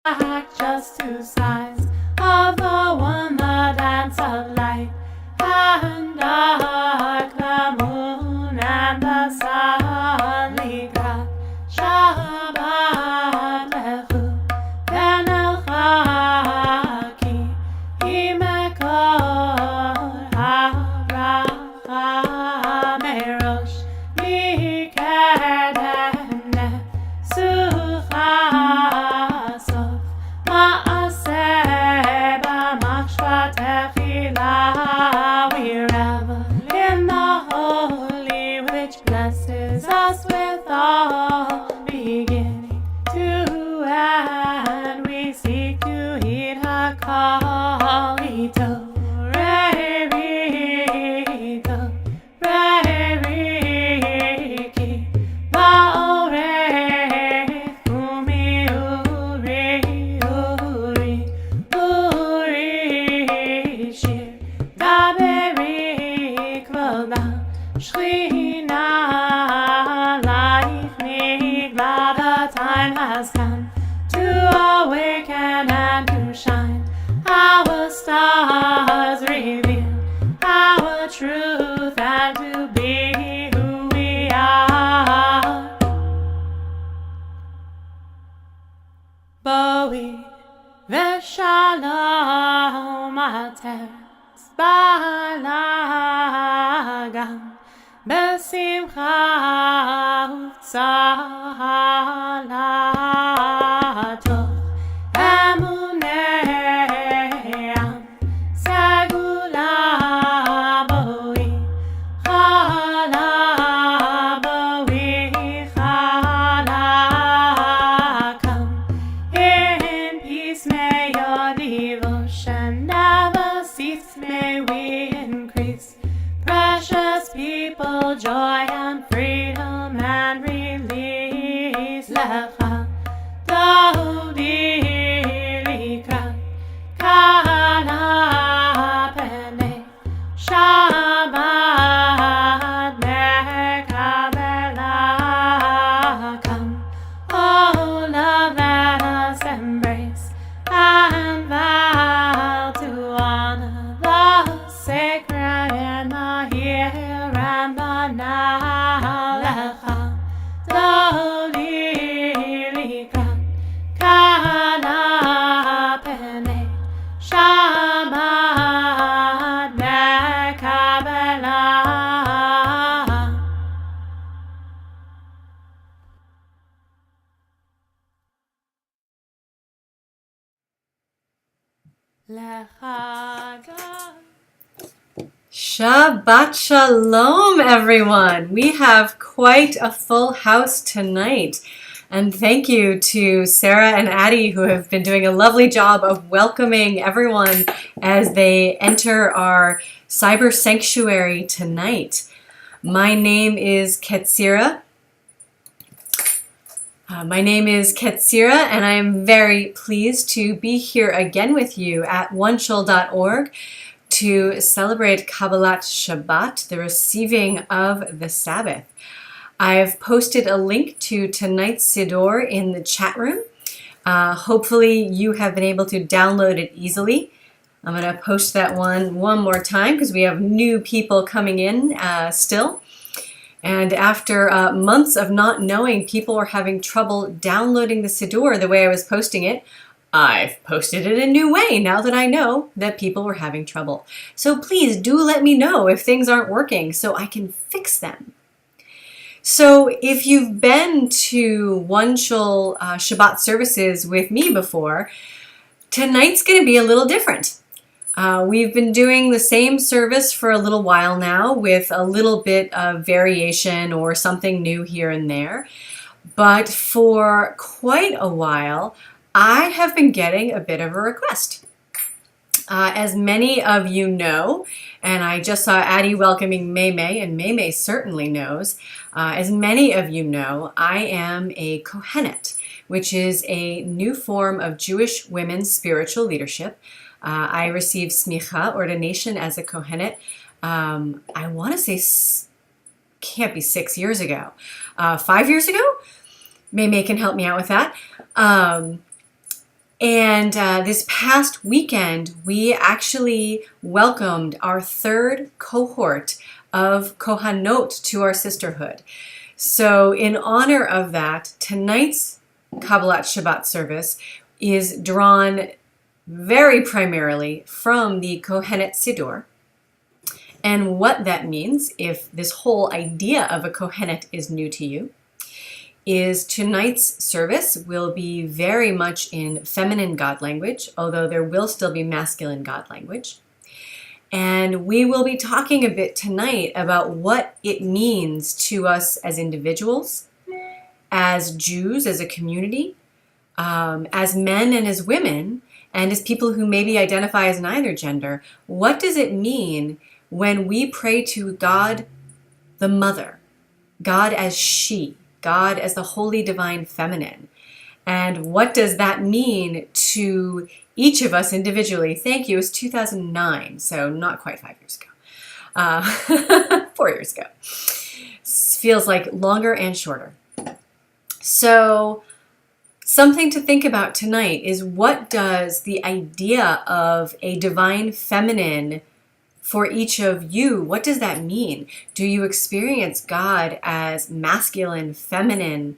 Just two sides of the one, the dance of light and dark, the moon and the sun. Likrat Shabbat lechu v'nelchaki imekor habracha merosh mikedem nesucha. We revel in the holy, which blesses us with all, beginning to end. We seek to heed her call. Ito, re, ki, ba, re, umi, uri, shir. Shechina life nigla, the time has come to awaken and to shine. Our stars reveal our truth and to be who we are. Boi v'shalom ateres balagan, besimcha u'tzalato, emuneam segula boi, chala come. In peace may your devotion never cease, may we increase. Precious people, joy and freedom and release. Lecha Dodi Likrat Kana Pene Shabbat Mekabela. Come, all of us embrace and vow to honor the sacred in the here and the now. Lecha Dodi Likrat Kana Pene Shabbat Mekabela. Shabbat Shalom, everyone. We have quite a full house tonight. And thank you to Sarah and Addie, who have been doing a lovely job of welcoming everyone as they enter our cyber sanctuary tonight. My name is Ketzirah. And I am very pleased to be here again with you at OneShul.org to celebrate Kabbalat Shabbat, the receiving of the Sabbath. I've posted a link to tonight's Siddur in the chat room. Hopefully you have been able to download it easily. I'm going to post that one more time because we have new people coming in still. And after months of not knowing people were having trouble downloading the Siddur the way I was posting it, I've posted it a new way now that I know that people were having trouble. So please do let me know if things aren't working so I can fix them. So if you've been to OneShul Shabbat services with me before, tonight's going to be a little different. We've been doing the same service for a little while now with a little bit of variation or something new here and there. But for quite a while, I have been getting a bit of a request. As many of you know, and I just saw Addie welcoming Maymay, and Maymay certainly knows, as many of you know, I am a Kohenet, which is a new form of Jewish women's spiritual leadership. I received smicha, ordination as a Kohenet, I want to say, can't be 6 years ago, 5 years ago? Maymay can help me out with that. And this past weekend, we actually welcomed our third cohort of Kohanot to our sisterhood. So in honor of that, tonight's Kabbalat Shabbat service is drawn very primarily from the Kohenet Siddur. And what that means, if this whole idea of a Kohenet is new to you, is tonight's service will be very much in feminine God language, although there will still be masculine God language. And we will be talking a bit tonight about what it means to us as individuals, as Jews, as a community, as men and as women, and as people who maybe identify as neither gender. What does it mean when we pray to God the Mother, God as she, God as the holy divine feminine? And what does that mean to each of us individually? Thank you. It was 2009, so not quite 5 years ago. 4 years ago. Feels like longer and shorter. So something to think about tonight is, what does the idea of a divine feminine for each of you, what does that mean? Do you experience God as masculine, feminine,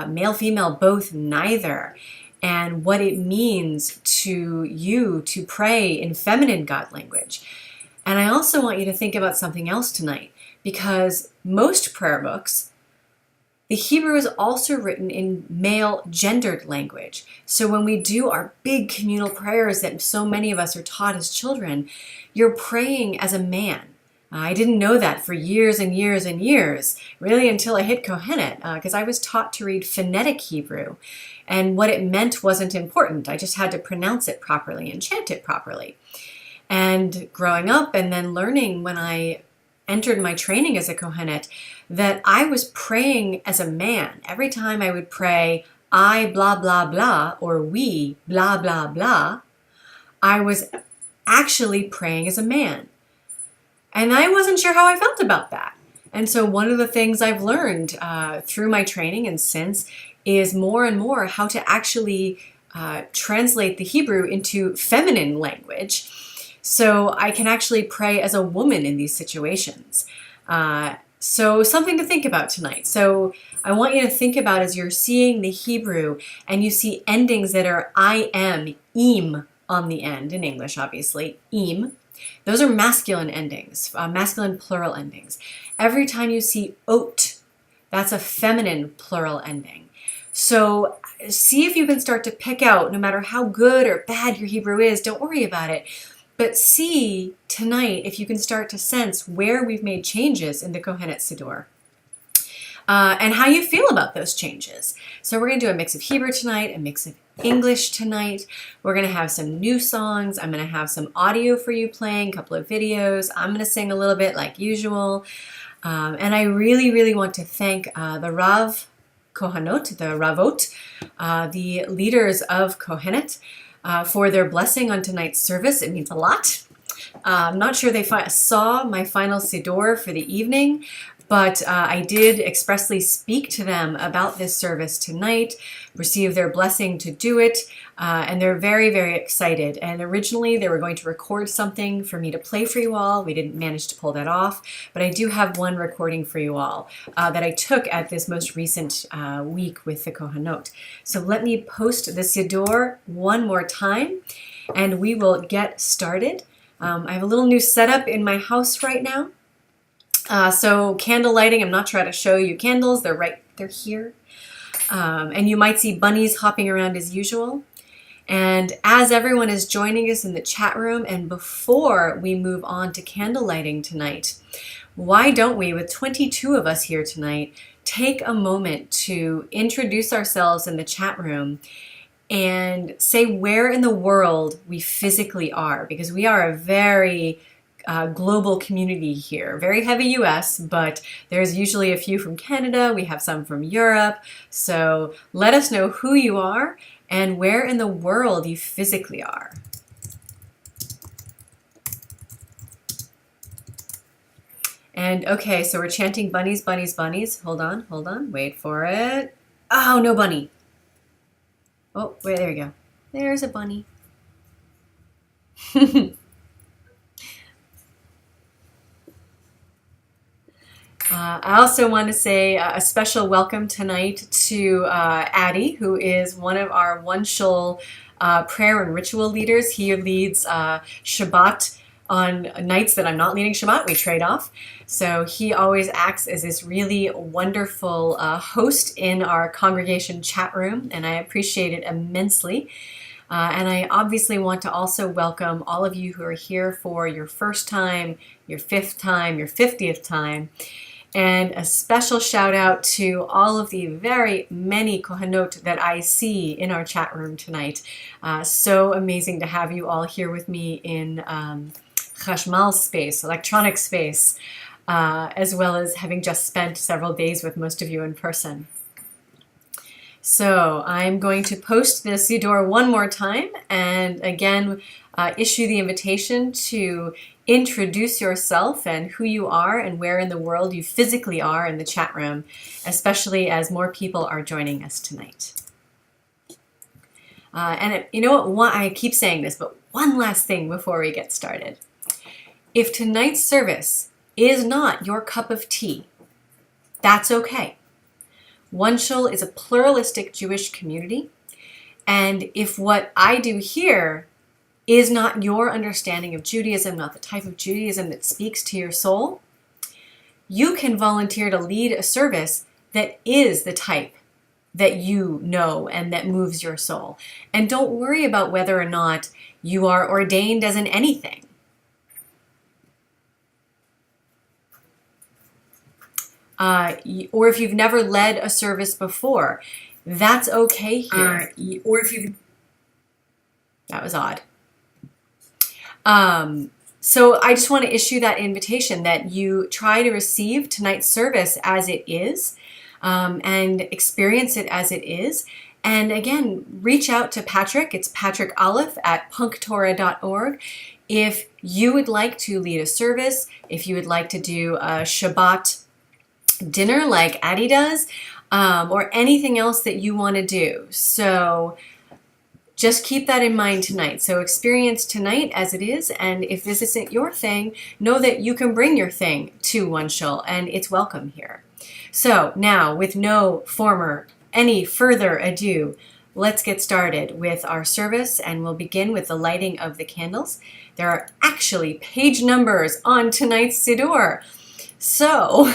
male, female, both, neither? And what it means to you to pray in feminine God language. And I also want you to think about something else tonight, because most prayer books, the Hebrew is also written in male gendered language. So when we do our big communal prayers that so many of us are taught as children, you're praying as a man. I didn't know that for years and years and years, really until I hit Kohenet, because I was taught to read phonetic Hebrew. And what it meant wasn't important. I just had to pronounce it properly and chant it properly. And growing up and then learning when I entered my training as a Kohenet, that I was praying as a man. Every time I would pray, I blah, blah, blah, or we blah, blah, blah, I was actually praying as a man. And I wasn't sure how I felt about that. And so one of the things I've learned through my training and since is more and more how to actually translate the Hebrew into feminine language, so I can actually pray as a woman in these situations. So something to think about tonight. So I want you to think about, as you're seeing the Hebrew and you see endings that are I am, im on the end, in English obviously, im. Those are masculine endings, masculine plural endings. Every time you see ot, that's a feminine plural ending. So see if you can start to pick out, no matter how good or bad your Hebrew is, don't worry about it. But see tonight if you can start to sense where we've made changes in the Kohenet Siddur, and how you feel about those changes. So we're going to do a mix of Hebrew tonight, a mix of English tonight. We're going to have some new songs. I'm going to have some audio for you playing, a couple of videos. I'm going to sing a little bit like usual. And I really, really want to thank the Rav Kohanot, the Ravot, the leaders of Kohenet, for their blessing on tonight's service. It means a lot. I'm not sure they saw my final Siddur for the evening, but I did expressly speak to them about this service tonight, receive their blessing to do it, and they're very, very excited. And originally they were going to record something for me to play for you all. We didn't manage to pull that off, but I do have one recording for you all that I took at this most recent week with the Kohanot. So let me post the Siddur one more time, and we will get started. I have a little new setup in my house right now. So candle lighting, I'm not trying to show you candles. They're here. And you might see bunnies hopping around as usual. And as everyone is joining us in the chat room, and before we move on to candle lighting tonight, why don't we, with 22 of us here tonight, take a moment to introduce ourselves in the chat room and say where in the world we physically are, because we are a very global community here. Very heavy US, but there's usually a few from Canada. We have some from Europe. So let us know who you are and where in the world you physically are. And okay, so we're chanting bunnies, bunnies, bunnies. Hold on, wait for it. Oh, no bunny. Oh, wait, there we go. There's a bunny. I also want to say a special welcome tonight to Addie, who is one of our OneShul prayer and ritual leaders. He leads Shabbat on nights that I'm not leading Shabbat. We trade off. So he always acts as this really wonderful host in our congregation chat room, and I appreciate it immensely. And I obviously want to also welcome all of you who are here for your first time, your fifth time, your 50th time. And a special shout out to all of the very many Kohanot that I see in our chat room tonight. So amazing to have you all here with me in Chashmal space, electronic space, as well as having just spent several days with most of you in person. So I'm going to post the Siddur one more time and again issue the invitation to introduce yourself and who you are and where in the world you physically are in the chat room, especially as more people are joining us tonight. You know what, I keep saying this, but one last thing before we get started. If tonight's service is not your cup of tea, that's okay. OneShul is a pluralistic Jewish community, and if what I do here is not your understanding of Judaism, not the type of Judaism that speaks to your soul, you can volunteer to lead a service that is the type that you know and that moves your soul. And don't worry about whether or not you are ordained as in anything. Or if you've never led a service before, that's okay here. That was odd. So I just want to issue that invitation that you try to receive tonight's service as it is, and experience it as it is. And again, reach out to Patrick. It's Patrick Aleph at punktorah.org. If you would like to lead a service, if you would like to do a Shabbat dinner like Addie does, or anything else that you want to do. So just keep that in mind tonight. So experience tonight as it is, and if this isn't your thing, know that you can bring your thing to OneShul, and it's welcome here. So now, with any further ado, let's get started with our service, and we'll begin with the lighting of the candles. There are actually page numbers on tonight's Siddur. So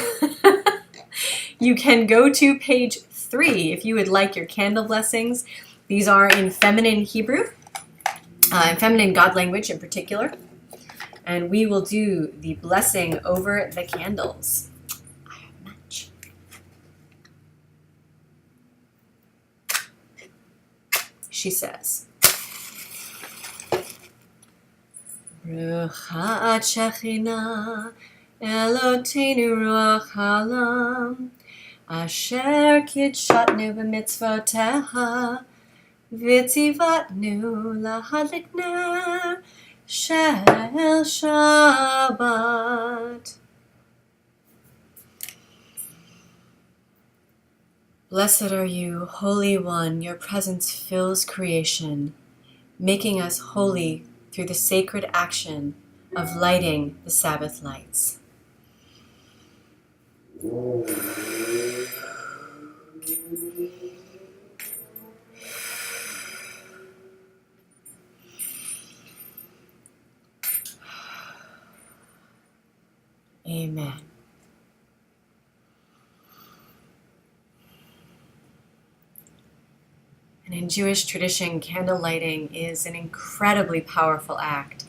you can go to page 3 if you would like your candle blessings. These are in feminine Hebrew, in feminine God language in particular. And we will do the blessing over the candles. I have a match. She says, Rucha Shechina Eloteinu Ruach Halam Asher Kidshatnu B'mitzvoteha V'tzivatnu Lahadlik Ner Shel Shabbat. Blessed are you, Holy One, your presence fills creation, making us holy through the sacred action of lighting the Sabbath lights. Amen. And in Jewish tradition, candle lighting is an incredibly powerful act.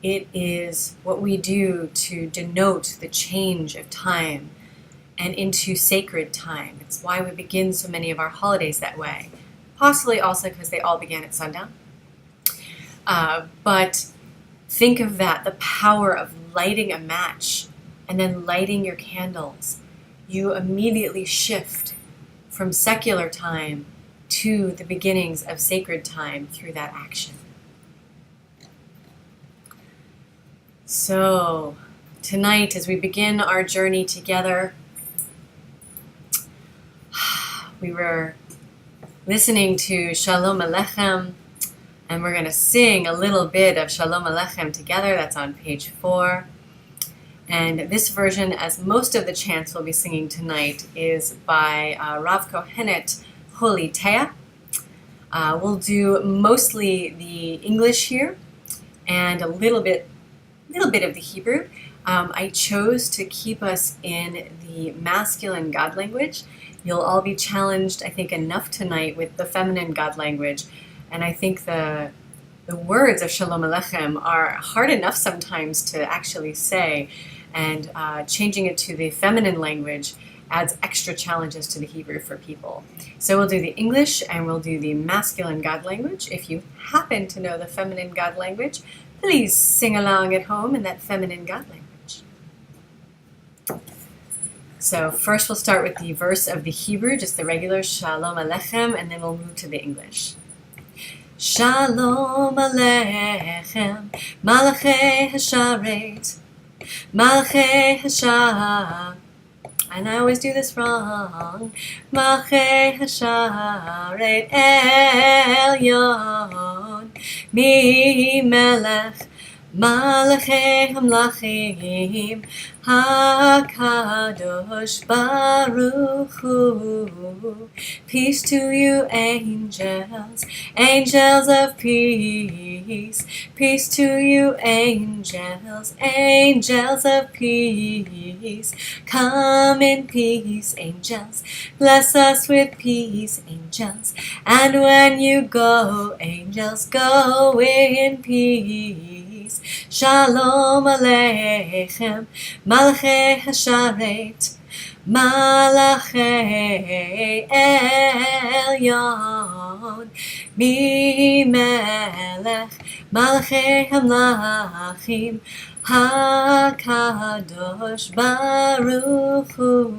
It is what we do to denote the change of time and into sacred time. It's why we begin so many of our holidays that way, possibly also because they all began at sundown. But think of that, the power of lighting a match and then lighting your candles. You immediately shift from secular time to the beginnings of sacred time through that action. So tonight, as we begin our journey together, we were listening to Shalom Aleichem And we're going to sing a little bit of Shalom Aleichem together. That's on page 4. And this version, as most of the chants we'll be singing tonight, is by Rav Kohenet Holy Tea. We'll do mostly the English here and a little bit of the Hebrew. I chose to keep us in the masculine God language. You'll all be challenged, I think, enough tonight with the feminine God language. And I think the words of Shalom Aleichem are hard enough sometimes to actually say, and changing it to the feminine language adds extra challenges to the Hebrew for people. So we'll do the English and we'll do the masculine God language. If you happen to know the feminine God language, please sing along at home in that feminine God language. So first we'll start with the verse of the Hebrew, just the regular Shalom Aleichem, and then we'll move to the English. Shalom Aleichem, Malachei Hasharet, Malachei Hashar. And I always do this wrong. Malachei Hasharet Elyon, Mi Melech, Malachei Hamlachim, HaKadosh Baruch Hu. Peace to you, angels, angels of peace. Peace to you, angels, angels of peace. Come in peace, angels. Bless us with peace, angels. And when you go, angels, go in peace. Shalom Aleichem, Malachei Hasharet, Malachei Elyon, Mi Melech, Malachei Hamlachim, HaKadosh Baruch Hu.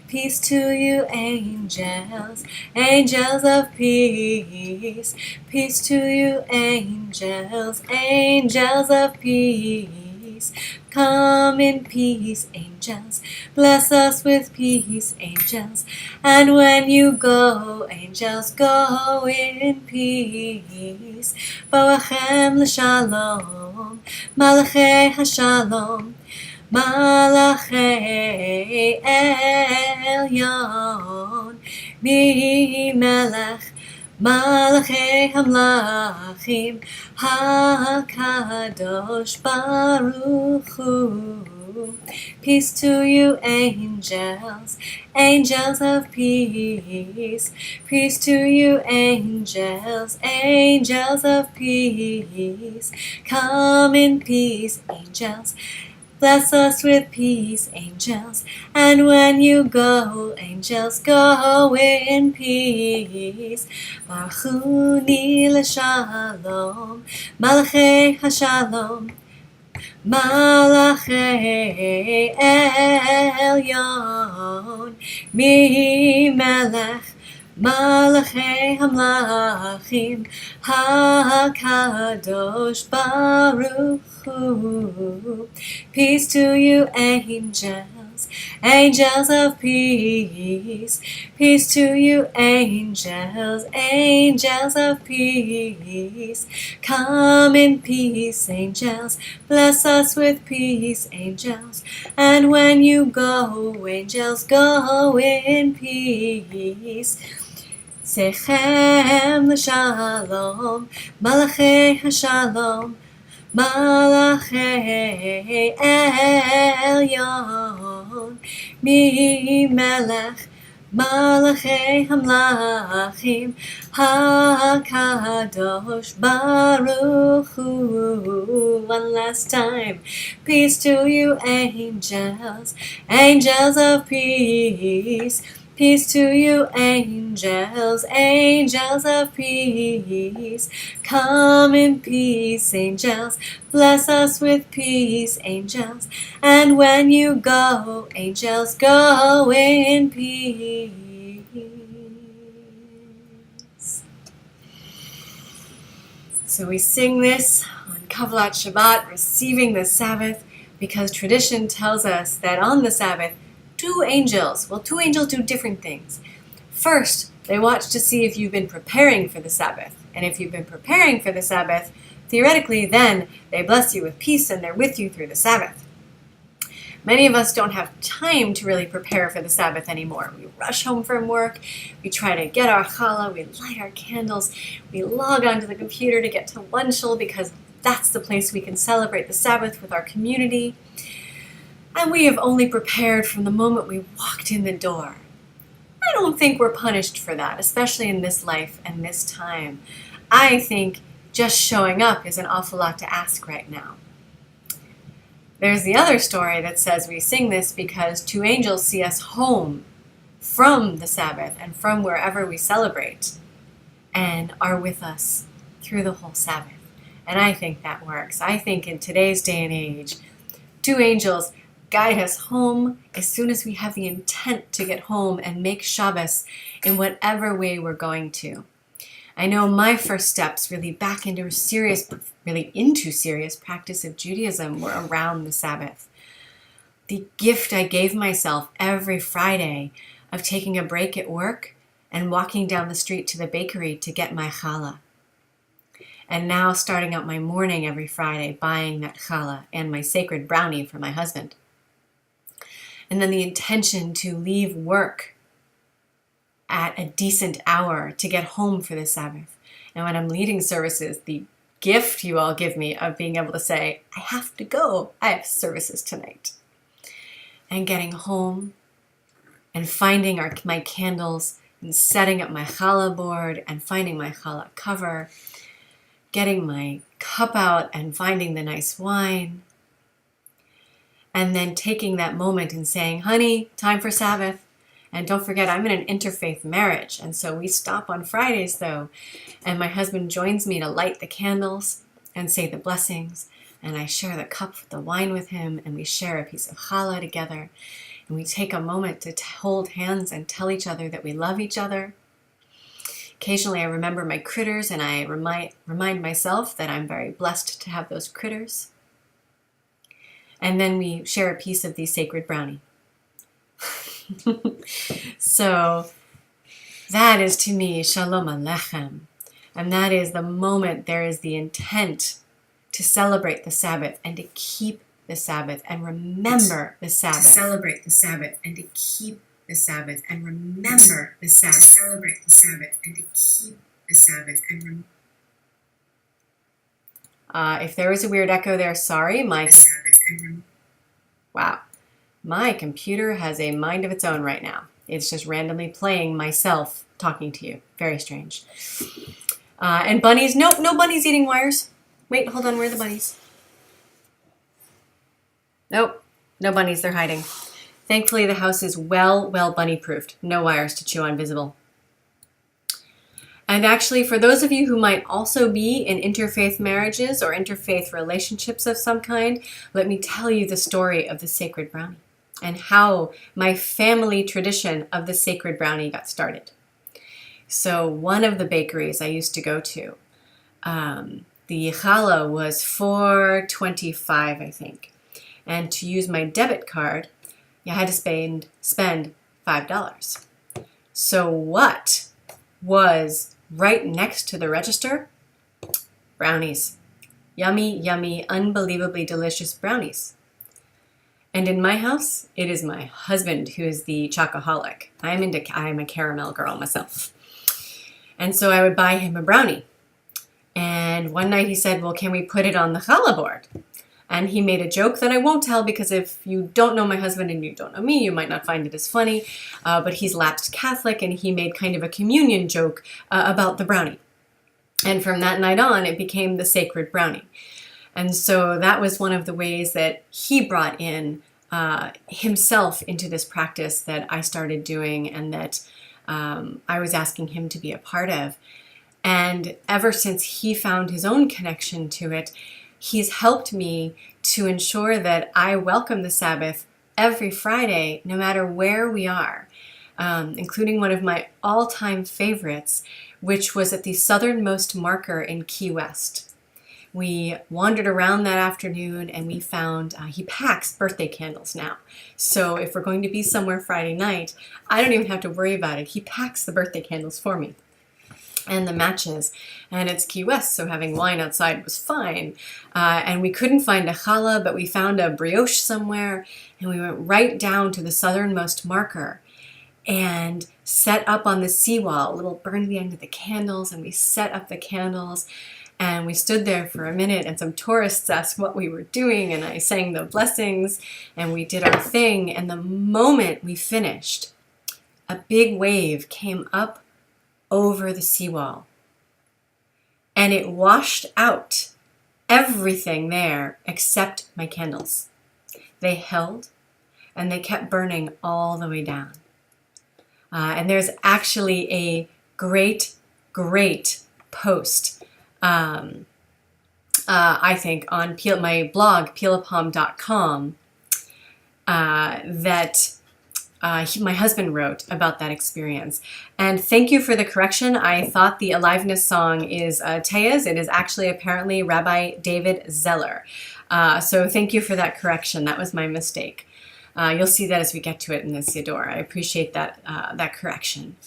Peace to you, angels, angels of peace. Peace to you, angels, angels of peace. Come in peace, angels. Bless us with peace, angels. And when you go, angels, go in peace. Boachem l'shalom, Malachei Hashalom, Malachei Elyon, Mi Melech, Malachei Hamlachim, HaKadosh Baruch Hu. Peace to you, angels, angels of peace. Peace to you, angels, angels of peace. Come in peace, angels. Bless us with peace, angels. And when you go, angels, go in peace. Baruchuni l'shalom, Malachei Hashalom, Malachei Elyon, Mi Melech, Malachei Hamlachim, HaKadosh Baruch Hu. Peace to you, angels, angels of peace. Peace to you, angels, angels of peace. Come in peace, angels. Bless us with peace, angels. And when you go, angels, go in peace. Sechem l'shalom, Malachei Hashalom, Malachei Elyon, Mi Melech, Malachei Hamlachim, HaKadosh Baruch Hu. One last time. Peace to you, angels, angels of peace. Peace to you, angels, angels of peace. Come in peace, angels. Bless us with peace, angels. And when you go, angels, go in peace. So we sing this on Kabbalat Shabbat, receiving the Sabbath, because tradition tells us that on the Sabbath, two angels do different things. First, They watch to see if you've been preparing for the Sabbath. And if you've been preparing for the Sabbath, theoretically, then they bless you with peace and they're with you through the Sabbath. Many of us don't have time to really prepare for the Sabbath anymore. We rush home from work, we try to get our challah, we light our candles, we log onto the computer to get to OneShul because that's the place we can celebrate the Sabbath with our community. And we have only prepared from the moment we walked in the door. I don't think we're punished for that, especially in this life and this time. I think just showing up is an awful lot to ask right now. There's the other story that says we sing this because two angels see us home from the Sabbath and from wherever we celebrate and are with us through the whole Sabbath. And I think that works. I think in today's day and age, two angels guide us home as soon as we have the intent to get home and make Shabbos in whatever way we're going to. I know my first steps really into serious practice of Judaism were around the Sabbath. The gift I gave myself every Friday of taking a break at work and walking down the street to the bakery to get my challah. And now starting out my morning every Friday buying that challah and my sacred brownie for my husband. And then the intention to leave work at a decent hour to get home for the Sabbath. And when I'm leading services, the gift you all give me of being able to say, I have to go, I have services tonight. And getting home and finding my candles and setting up my challah board and finding my challah cover, getting my cup out and finding the nice wine, and then taking that moment and saying, honey, time for Sabbath. And don't forget, I'm in an interfaith marriage, and so we stop on Fridays, though, and my husband joins me to light the candles and say the blessings, and I share the cup of the wine with him, and we share a piece of challah together, and we take a moment to hold hands and tell each other that we love each other. Occasionally, I remember my critters, and I remind myself that I'm very blessed to have those critters. And then we share a piece of the sacred brownie. So that is to me Shalom Aleichem. And that is the moment there is the intent to celebrate the Sabbath and to keep the Sabbath and remember the Sabbath. To celebrate the Sabbath and to keep the Sabbath and remember the Sabbath. To celebrate the Sabbath and to keep the Sabbath and if there was a weird echo there, sorry. Wow. My computer has a mind of its own right now. It's just randomly playing myself talking to you. Very strange. And bunnies. Nope, no bunnies eating wires. Wait, hold on. Where are the bunnies? Nope, no bunnies. They're hiding. Thankfully, the house is well bunny-proofed. No wires to chew on visible. And actually, for those of you who might also be in interfaith marriages or interfaith relationships of some kind, let me tell you the story of the sacred brownie and how my family tradition of the sacred brownie got started. So one of the bakeries I used to go to, the challah was $4.25, I think. And to use my debit card, you had to spend $5. So what was right next to the register? Brownies. Yummy, yummy, unbelievably delicious brownies. And in my house, it is my husband who is the chocoholic. I'm a caramel girl myself. And so I would buy him a brownie. And one night he said, well, can we put it on the challah board? And he made a joke that I won't tell because if you don't know my husband and you don't know me, you might not find it as funny. But he's lapsed Catholic and he made kind of a communion joke about the brownie. And from that night on, it became the sacred brownie. And so that was one of the ways that he brought in himself into this practice that I started doing and that I was asking him to be a part of. And ever since he found his own connection to it, he's helped me to ensure that I welcome the Sabbath every Friday, no matter where we are, including one of my all-time favorites, which was at the southernmost marker in Key West. we wandered around that afternoon and we found he packs birthday candles now. So if we're going to be somewhere Friday night, I don't even have to worry about it. He packs the birthday candles for me and the matches. And it's Key West, so having wine outside was fine. And we couldn't find a challah, but we found a brioche somewhere, and we went right down to the southernmost marker and set up on the seawall, a little burn at the end of the candles, and we set up the candles. And we stood there for a minute, and some tourists asked what we were doing, and I sang the blessings, and we did our thing. And the moment we finished, a big wave came up over the seawall, and it washed out everything there except my candles. They held, and they kept burning all the way down. And there's actually a great post, I think, on my blog, peelapalm.com, that my husband wrote about that experience. And thank you for the correction. I thought the Aliveness song is Tea's. It is actually apparently Rabbi David Zeller. So thank you for that correction. That was my mistake. You'll see that as we get to it in the Siddur. I appreciate that correction.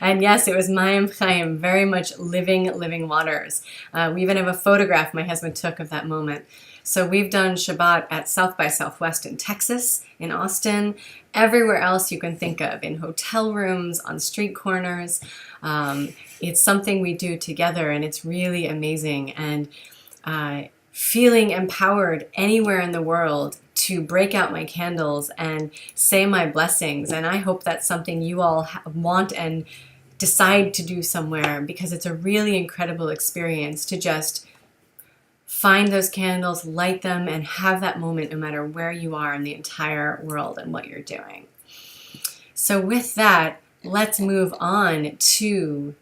And yes, it was Mayim Chaim, very much living waters. We even have a photograph my husband took of that moment. So we've done Shabbat at South by Southwest in Texas, in Austin, everywhere else you can think of, in hotel rooms, on street corners. It's something we do together, and it's really amazing. And feeling empowered anywhere in the world to break out my candles and say my blessings. And I hope that's something you all want and decide to do somewhere, because it's a really incredible experience to just find those candles, light them, and have that moment no matter where you are in the entire world and what you're doing. So with that, let's move on to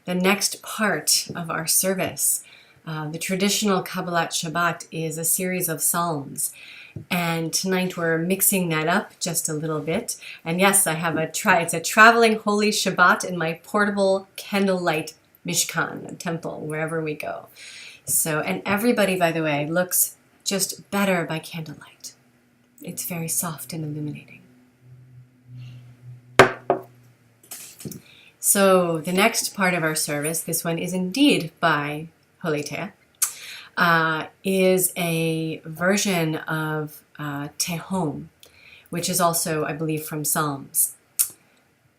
the next part of our service. The traditional Kabbalat Shabbat is a series of psalms. And tonight we're mixing that up just a little bit. And yes, I have it's a traveling holy Shabbat in my portable candlelight Mishkan, a temple, wherever we go. So, and everybody, by the way, looks just better by candlelight. It's very soft and illuminating. So the next part of our service, this one is indeed by Holy Tea, is a version of Tehom, which is also, I believe, from Psalms.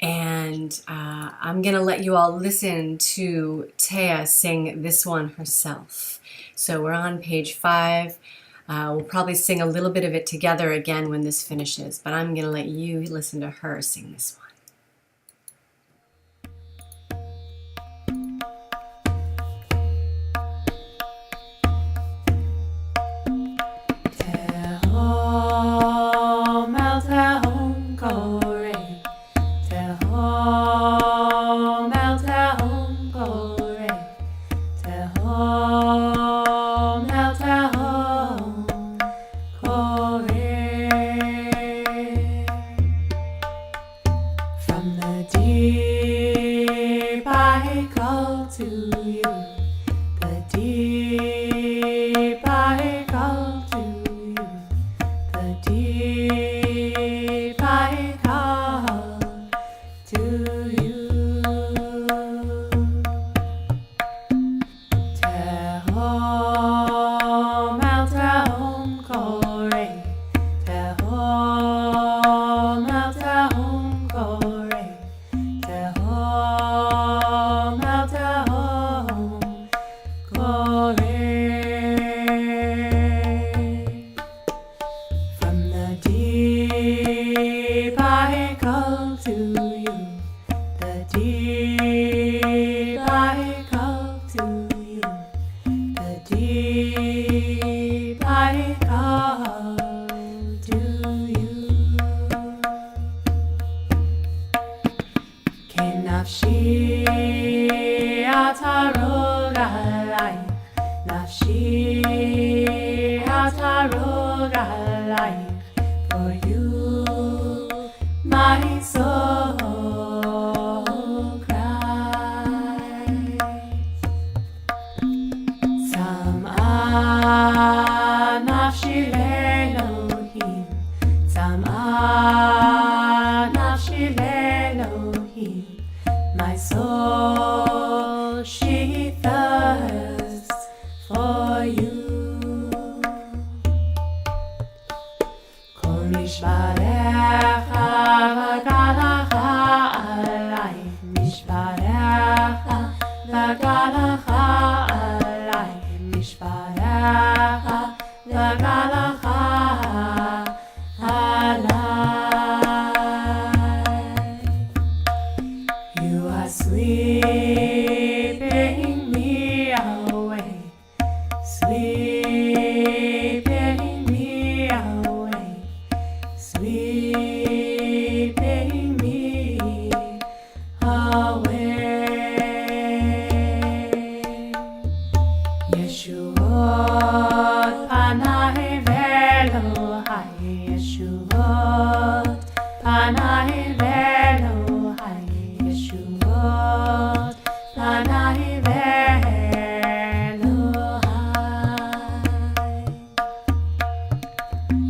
And I'm going to let you all listen to Tea sing this one herself. So we're on page 5. We'll probably sing a little bit of it together again when this finishes, but I'm going to let you listen to her sing this one.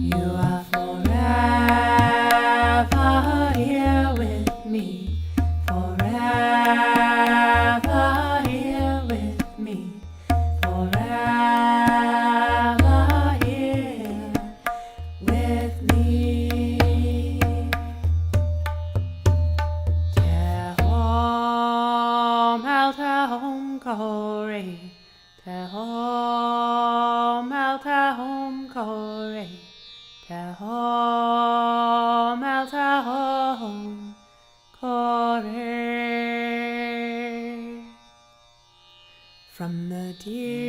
You are forever here with me, forever here with me, forever here with me. Tehom el tehom kore, tehom el tehom kore, tehom el tehom kore. From the deep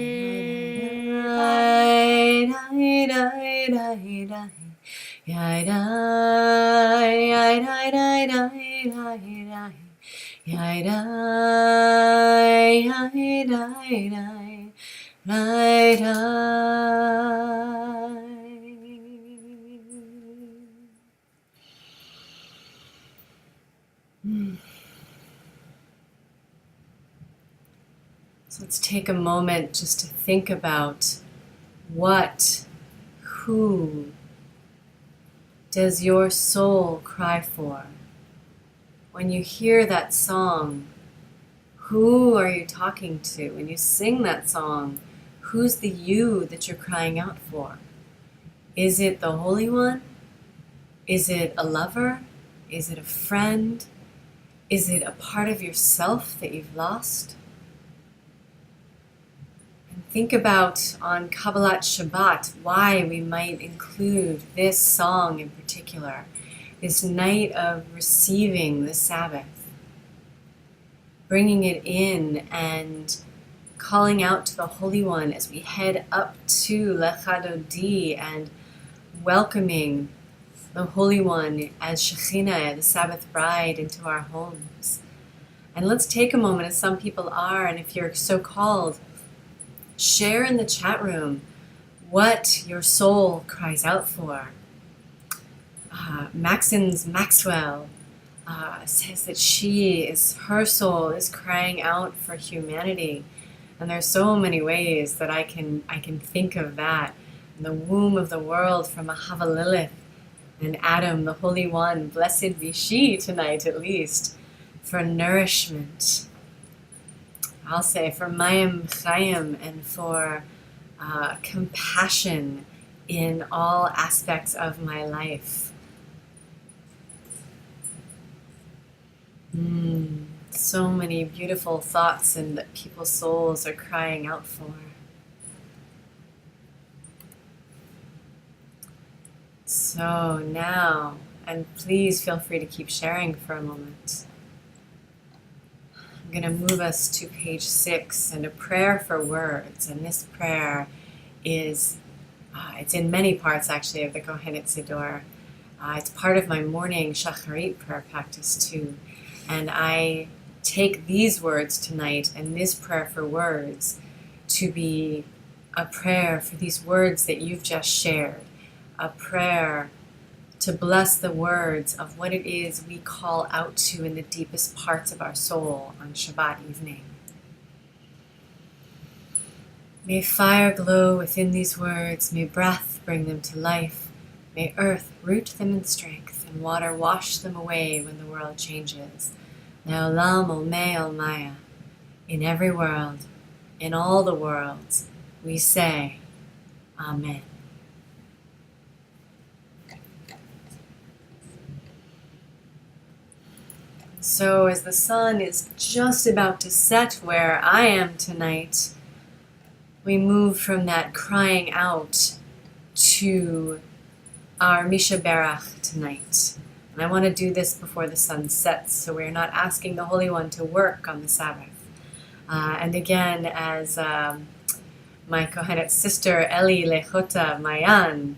So let's take a moment just to think about who does your soul cry for? When you hear that song, who are you talking to? When you sing that song, who's the you that you're crying out for? Is it the Holy One? Is it a lover? Is it a friend? Is it a part of yourself that you've lost? And think about on Kabbalat Shabbat why we might include this song in particular, this night of receiving the Sabbath, bringing it in and calling out to the Holy One as we head up to Lecha Dodi and welcoming the Holy One as Shekhinah, the Sabbath bride, into our homes. And let's take a moment, as some people are, and if you're so called, share in the chat room what your soul cries out for. Maxwell says that her soul is crying out for humanity. And there's so many ways that I can think of that. In the womb of the world from Ahava Lilith and Adam, the Holy One, blessed be she tonight at least, for nourishment. I'll say for Mayim Chayim and for compassion in all aspects of my life. So many beautiful thoughts and that people's souls are crying out for. So now, and please feel free to keep sharing for a moment. I'm going to move us to page 6 and a prayer for words. And this prayer is, it's in many parts actually of the Kohenet Siddur. It's part of my morning Shacharit prayer practice too. And I take these words tonight and this prayer for words to be a prayer for these words that you've just shared. A prayer to bless the words of what it is we call out to in the deepest parts of our soul on Shabbat evening. May fire glow within these words, may breath bring them to life, may earth root them in strength, and water wash them away when the world changes. Le'olam olmei olmaya. In every world, in all the worlds, we say, Amen. So as the sun is just about to set where I am tonight, we move from that crying out to our Misha Berach tonight. And I want to do this before the sun sets, so we're not asking the Holy One to work on the Sabbath. And again, as my Kohenet sister Eli Lechota Mayan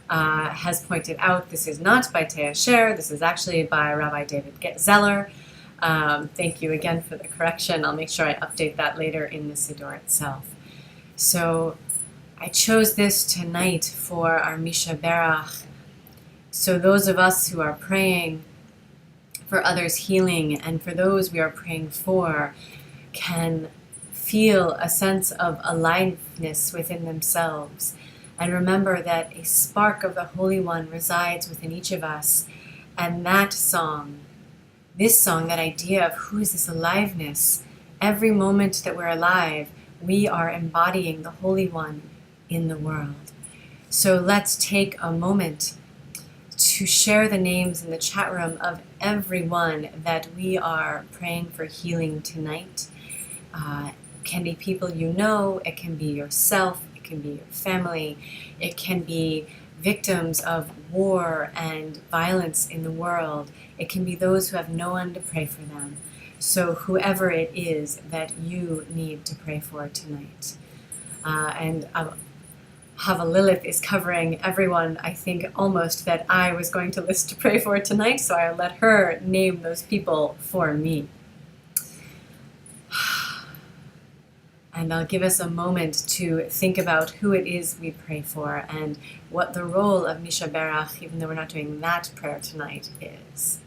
has pointed out, this is not by Tea Asher, this is actually by Rabbi David Zeller. Thank you again for the correction. I'll make sure I update that later in the Siddur itself. So I chose this tonight for our Misha Berach. So those of us who are praying for others' healing and for those we are praying for can feel a sense of aliveness within themselves, and remember that a spark of the Holy One resides within each of us. And that song, this song, that idea of who is this aliveness, every moment that we're alive, we are embodying the Holy One in the world. So let's take a moment to share the names in the chat room of everyone that we are praying for healing tonight. It can be people you know, it can be yourself, it can be your family, it can be victims of war and violence in the world, it can be those who have no one to pray for them. So whoever it is that you need to pray for tonight. And Hava Lilith is covering everyone, I think, almost that I was going to list to pray for tonight, so I'll let her name those people for me. And I'll give us a moment to think about who it is we pray for and what the role of Misha Berach, even though we're not doing that prayer tonight, is.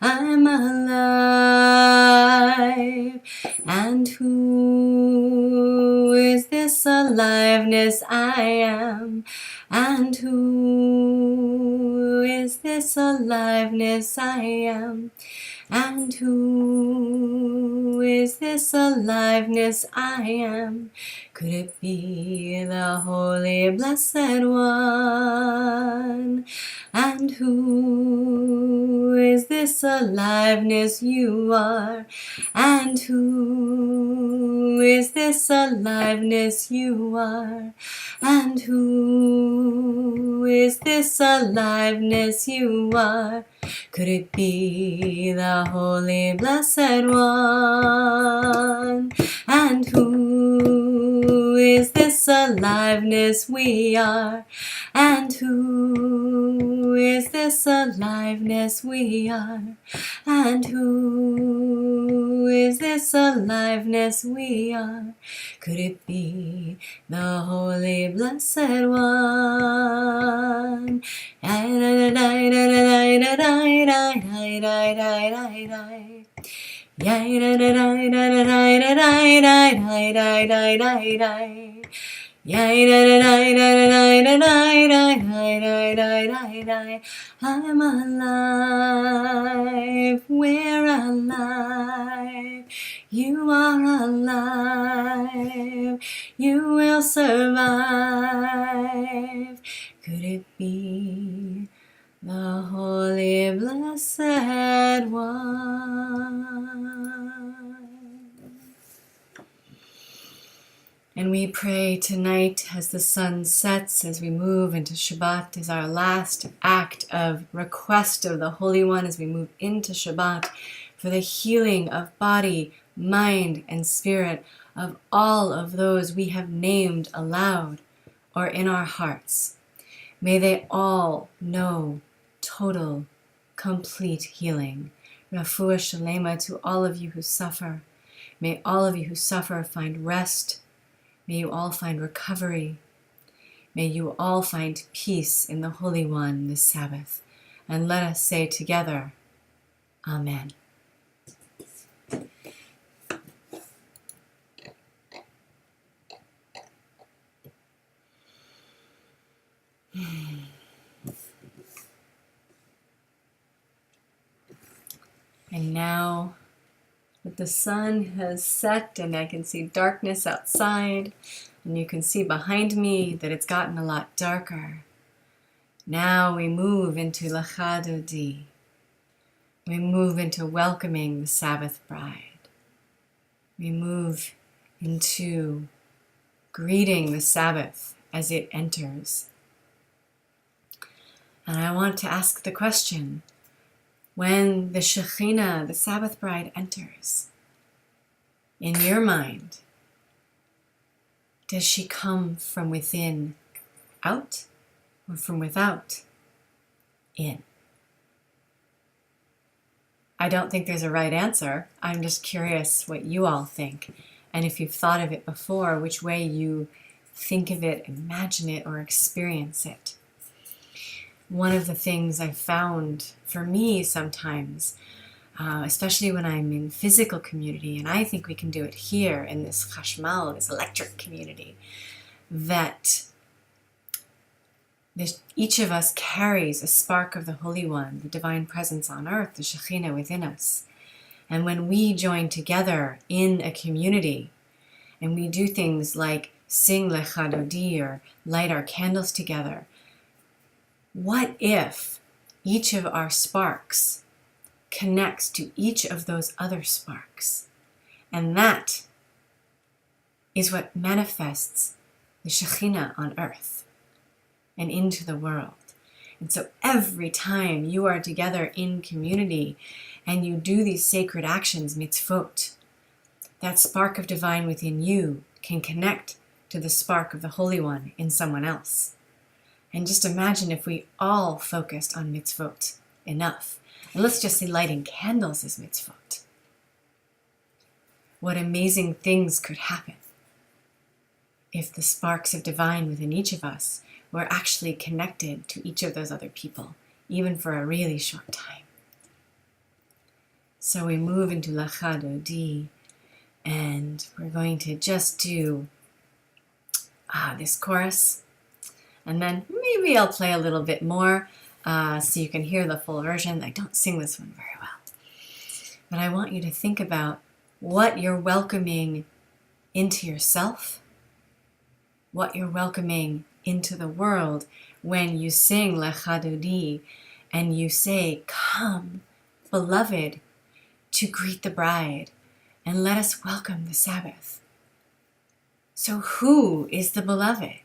I'm alive. And who is this aliveness I am? And who is this aliveness I am? And who is this aliveness I am? Could it be the Holy Blessed One? And who is this aliveness you are? And who is this aliveness you are? And who is this aliveness you are? Could it be the Holy Blessed One? And who is this aliveness we are? And who is this aliveness we are? And who Who is this aliveness we are? Could it be the Holy Blessed One? I'm alive, we're alive, you are alive, you will survive. Could it be the Holy Blessed One? And we pray tonight as the sun sets, as we move into Shabbat, as our last act of request of the Holy One as we move into Shabbat, for the healing of body, mind, and spirit of all of those we have named aloud or in our hearts. May they all know total, complete healing. Refuah Shalema to all of you who suffer. May all of you who suffer find rest. May you all find recovery. May you all find peace in the Holy One this Sabbath. And let us say together, Amen. And now, that the sun has set and I can see darkness outside, and you can see behind me that it's gotten a lot darker. Now we move into Lecha Dodi. We move into welcoming the Sabbath bride. We move into greeting the Sabbath as it enters. And I want to ask the question, when the Shekhinah, the Sabbath bride, enters, in your mind, does she come from within out or from without in? I don't think there's a right answer. I'm just curious what you all think. And if you've thought of it before, which way you think of it, imagine it, or experience it. One of the things I've found for me sometimes, especially when I'm in physical community, and I think we can do it here in this chashmal, this electric community, that each of us carries a spark of the Holy One, the divine presence on earth, the Shekhinah within us. And when we join together in a community, and we do things like sing Lecha Dodi or light our candles together, what if each of our sparks connects to each of those other sparks? And that is what manifests the Shekhinah on earth and into the world. And so every time you are together in community and you do these sacred actions, mitzvot, that spark of divine within you can connect to the spark of the Holy One in someone else. And just imagine if we all focused on mitzvot enough. And let's just say lighting candles is mitzvot. What amazing things could happen if the sparks of divine within each of us were actually connected to each of those other people, even for a really short time. So we move into Lecha Dodi, and we're going to just do this chorus. And then maybe I'll play a little bit more so you can hear the full version. I don't sing this one very well. But I want you to think about what you're welcoming into yourself, what you're welcoming into the world when you sing Lecha Dodi and you say, "Come, beloved, to greet the bride, and let us welcome the Sabbath." So who is the beloved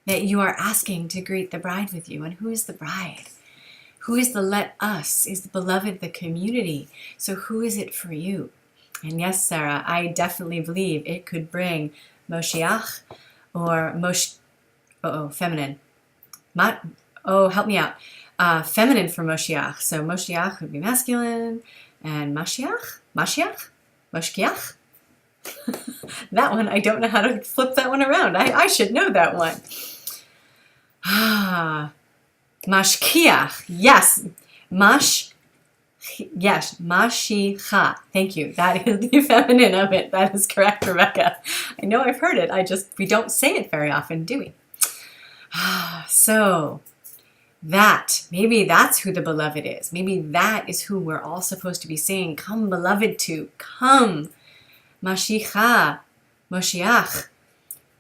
that you are asking to greet the bride with you? And who is the bride? Who is the let us? Is the beloved the community? So who is it for you? And yes, Sarah, I definitely believe it could bring Moshiach or feminine. Help me out. Feminine for Moshiach. So Moshiach would be masculine, and Mashiach Mashkiach? That one, I don't know how to flip that one around. I should know that one. Mashkiach. Yes. Yes, mashicha. Thank you. That is the feminine of it. That is correct, Rebecca. I know I've heard it. We don't say it very often, do we? So, maybe that's who the beloved is. Maybe that is who we're all supposed to be saying, come beloved to, come. Mashicha, Moshiach,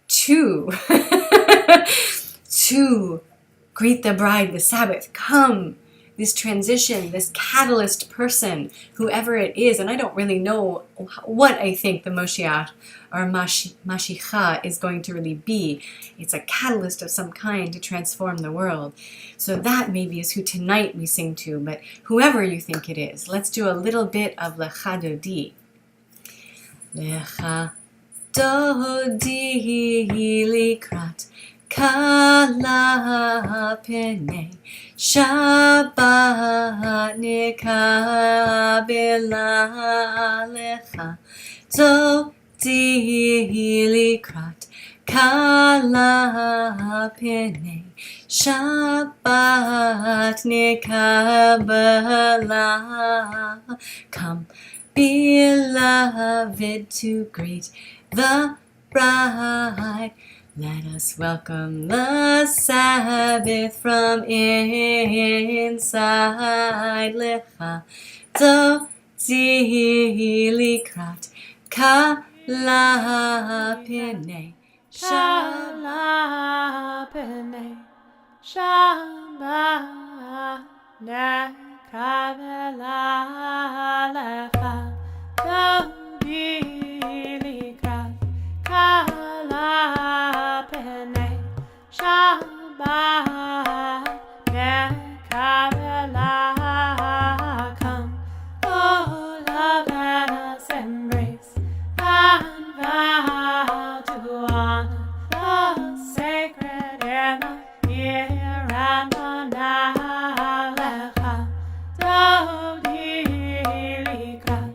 to greet the bride, the Sabbath, come. This transition, this catalyst person, whoever it is, and I don't really know what I think the Moshiach or Mashiach is going to really be. It's a catalyst of some kind to transform the world. So that maybe is who tonight we sing to, but whoever you think it is, let's do a little bit of Lecha Dodi. Lecha Dodi likrat Kala Penei Shabbat Nikabela Lecha Dodi likrat Kala Penei Shabbat Nikabela. Come, beloved, to greet the bride. Let us welcome the Sabbath from inside. Lecha Dodi likrat Kala Penei Shabbat Nekabela Lecha Dodi likrat Kala Penei Shabbat Nekabela. Come, oh love, let us embrace and vow to honor the sacred in the here and the now. Lecha Dodi likrat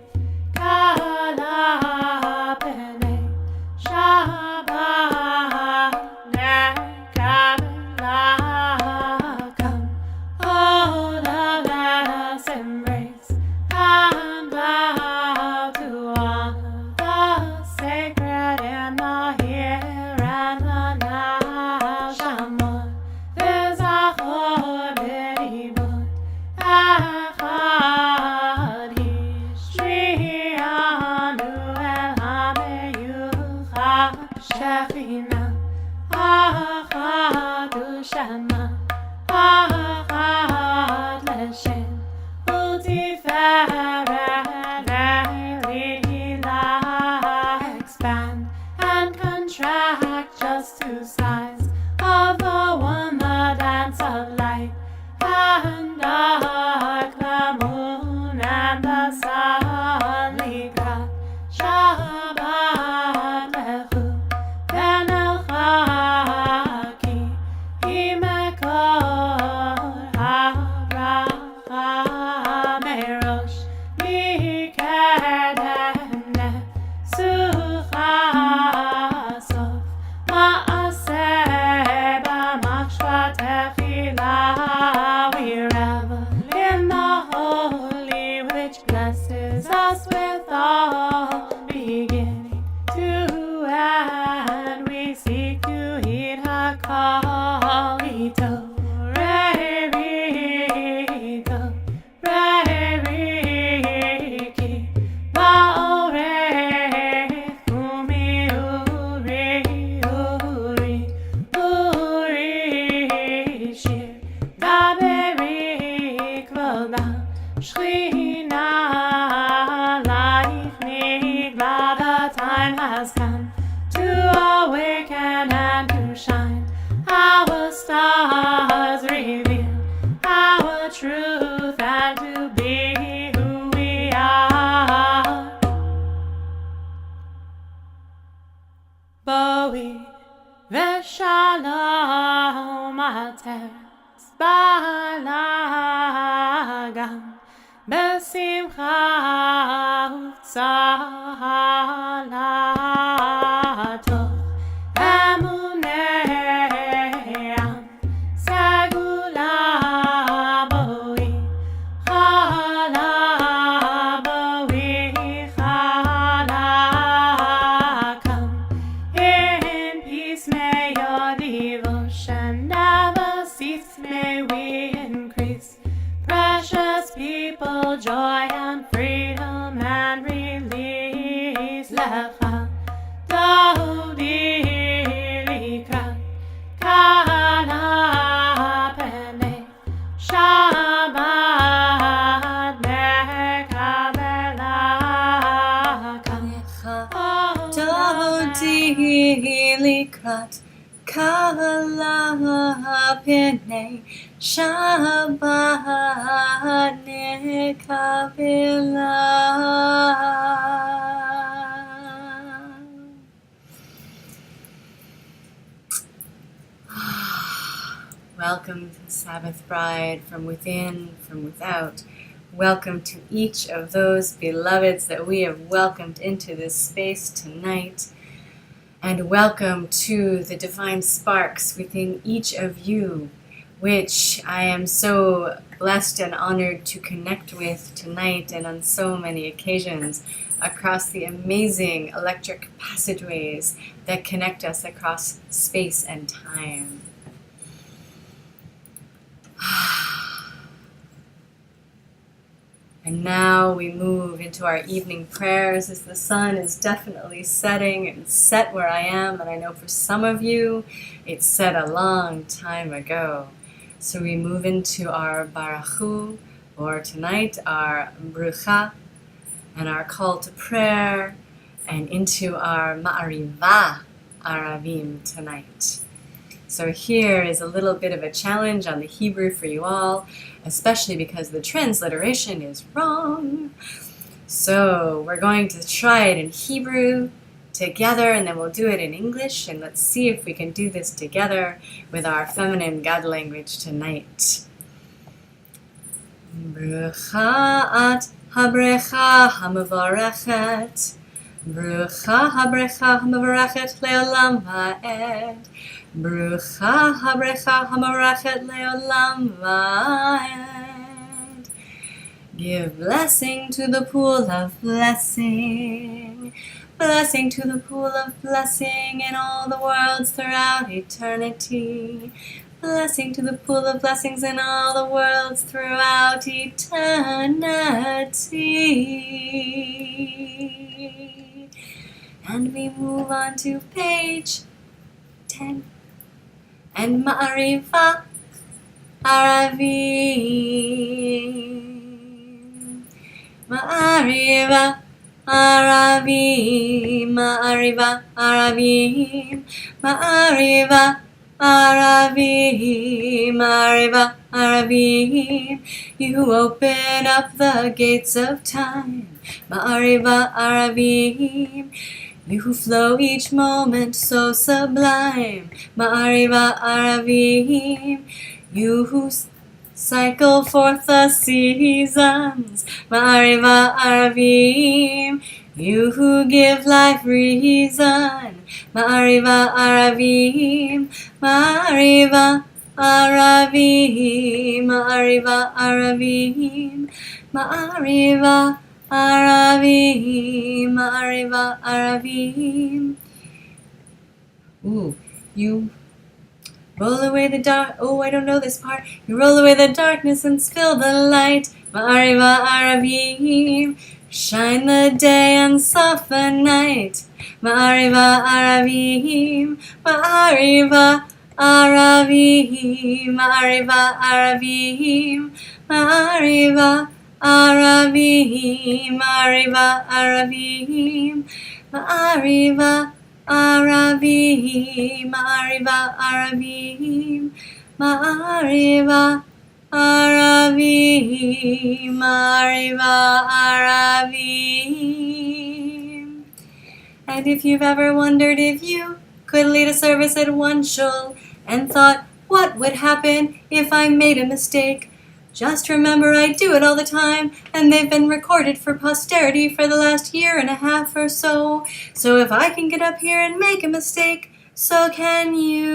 Kala Penei Shabbat Nekabela. Come, oh love, let us embrace and vow to honor the sacred in the here and the now. Shamor v'zachor b'dibur echad hishrianu el hameyuchad shechina achad u'shema achad l'shem u'tiferet ve'lila. Expand and contract just two sides of the one, the dance of light and dark, the moon and the sun. Likrat Shabbat lechu v'nelchaki imekor habracha merosh mikedem nesucha sof ma'aseh b'machshvat tefila. We revel in the holy which blesses us with all beginning to end. We seek to heed HaKol Ito Re'riko Re'riki Ba'orech Umi Uri Uri Uri Shir Daberi Kvodam Shechina Laich Nigla. The time has come to awaken and to shine. Our stars reveal our truth and to be who we are. Boi v'shalom ateres balagan besimcha Salato Amuneam Sagulaboi Halaboi Halakam. In peace may your devotion never cease, may we increase. Precious people, joy and freedom and release. Lecha Dodi Likrat Kala Pene Shabbat Mekabelakam. Dodi likrat kala pene Shabbat nekabela. Welcome to the Sabbath bride, from within, from without. Welcome to each of those beloveds that we have welcomed into this space tonight. And welcome to the divine sparks within each of you, which I am so blessed and honored to connect with tonight and on so many occasions across the amazing electric passageways that connect us across space and time. And now we move into our evening prayers as the sun is definitely setting and set where I am, and I know for some of you it's set a long time ago. So we move into our barachu, or tonight our brucha, and our call to prayer, and into our ma'ariva aravim tonight. So here is a little bit of a challenge on the Hebrew for you all, especially because the transliteration is wrong. So we're going to try it in Hebrew together, and then we'll do it in English, and let's see if we can do this together with our feminine God language tonight. Brucha at habrecha hamavarechet, brucha habrecha hamavarechet leolam va'ed, brucha habrecha hamavarechet leolam va'ed. Give blessing to the pool of blessing, blessing to the pool of blessing in all the worlds throughout eternity. Blessing to the pool of blessings in all the worlds throughout eternity. And we move on to page 10. And Ma'ariva Aravim. Ma'ariva Aravim. Ma'ariva Aravim. Ma'ariva Aravim, Ma'ariva Aravim, you open up the gates of time. Ma'ariva Aravim, you who flow each moment so sublime. Ma'ariva Aravim, you who cycle forth the seasons. Ma'ariva Aravim, you who give life reason. Ma'ariva Aravim, Ma'ariva Aravim, Ma'ariva Aravim, Ma'ariva Aravim, Ma'ariva Aravim. Ooh, you roll away the dark. Oh, I don't know this part. You roll away the darkness and spill the light. Ma'ariva Aravim, shine the day and soften night. Ma'ariva Aravim, Ma'ariva Aravim, Ma'ariva Aravim, Ma'ariva Aravim, Ma'ariva Aravim, Ma'ariva Aravim, Ma'ariva Aravim, Ma'ariva Aravim, Ma'ariva Aravim. And if you've ever wondered if you could lead a service at OneShul and thought, what would happen if I made a mistake? Just remember I do it all the time, and they've been recorded for posterity for the last 1.5 years or so. So if I can get up here and make a mistake, so can you.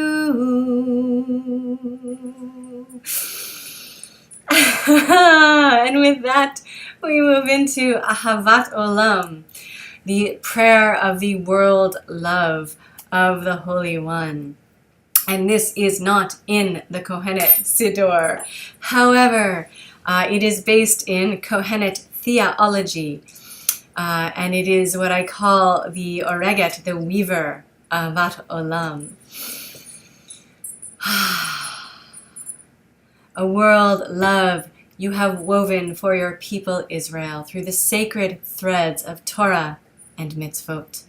And with that, we move into Ahavat Olam, the prayer of the world love of the Holy One. And this is not in the Kohenet Siddur. However, it is based in Kohenet theology. And it is what I call the Oreget, the weaver, Ahavat Olam. A world love you have woven for your people Israel through the sacred threads of Torah and mitzvot.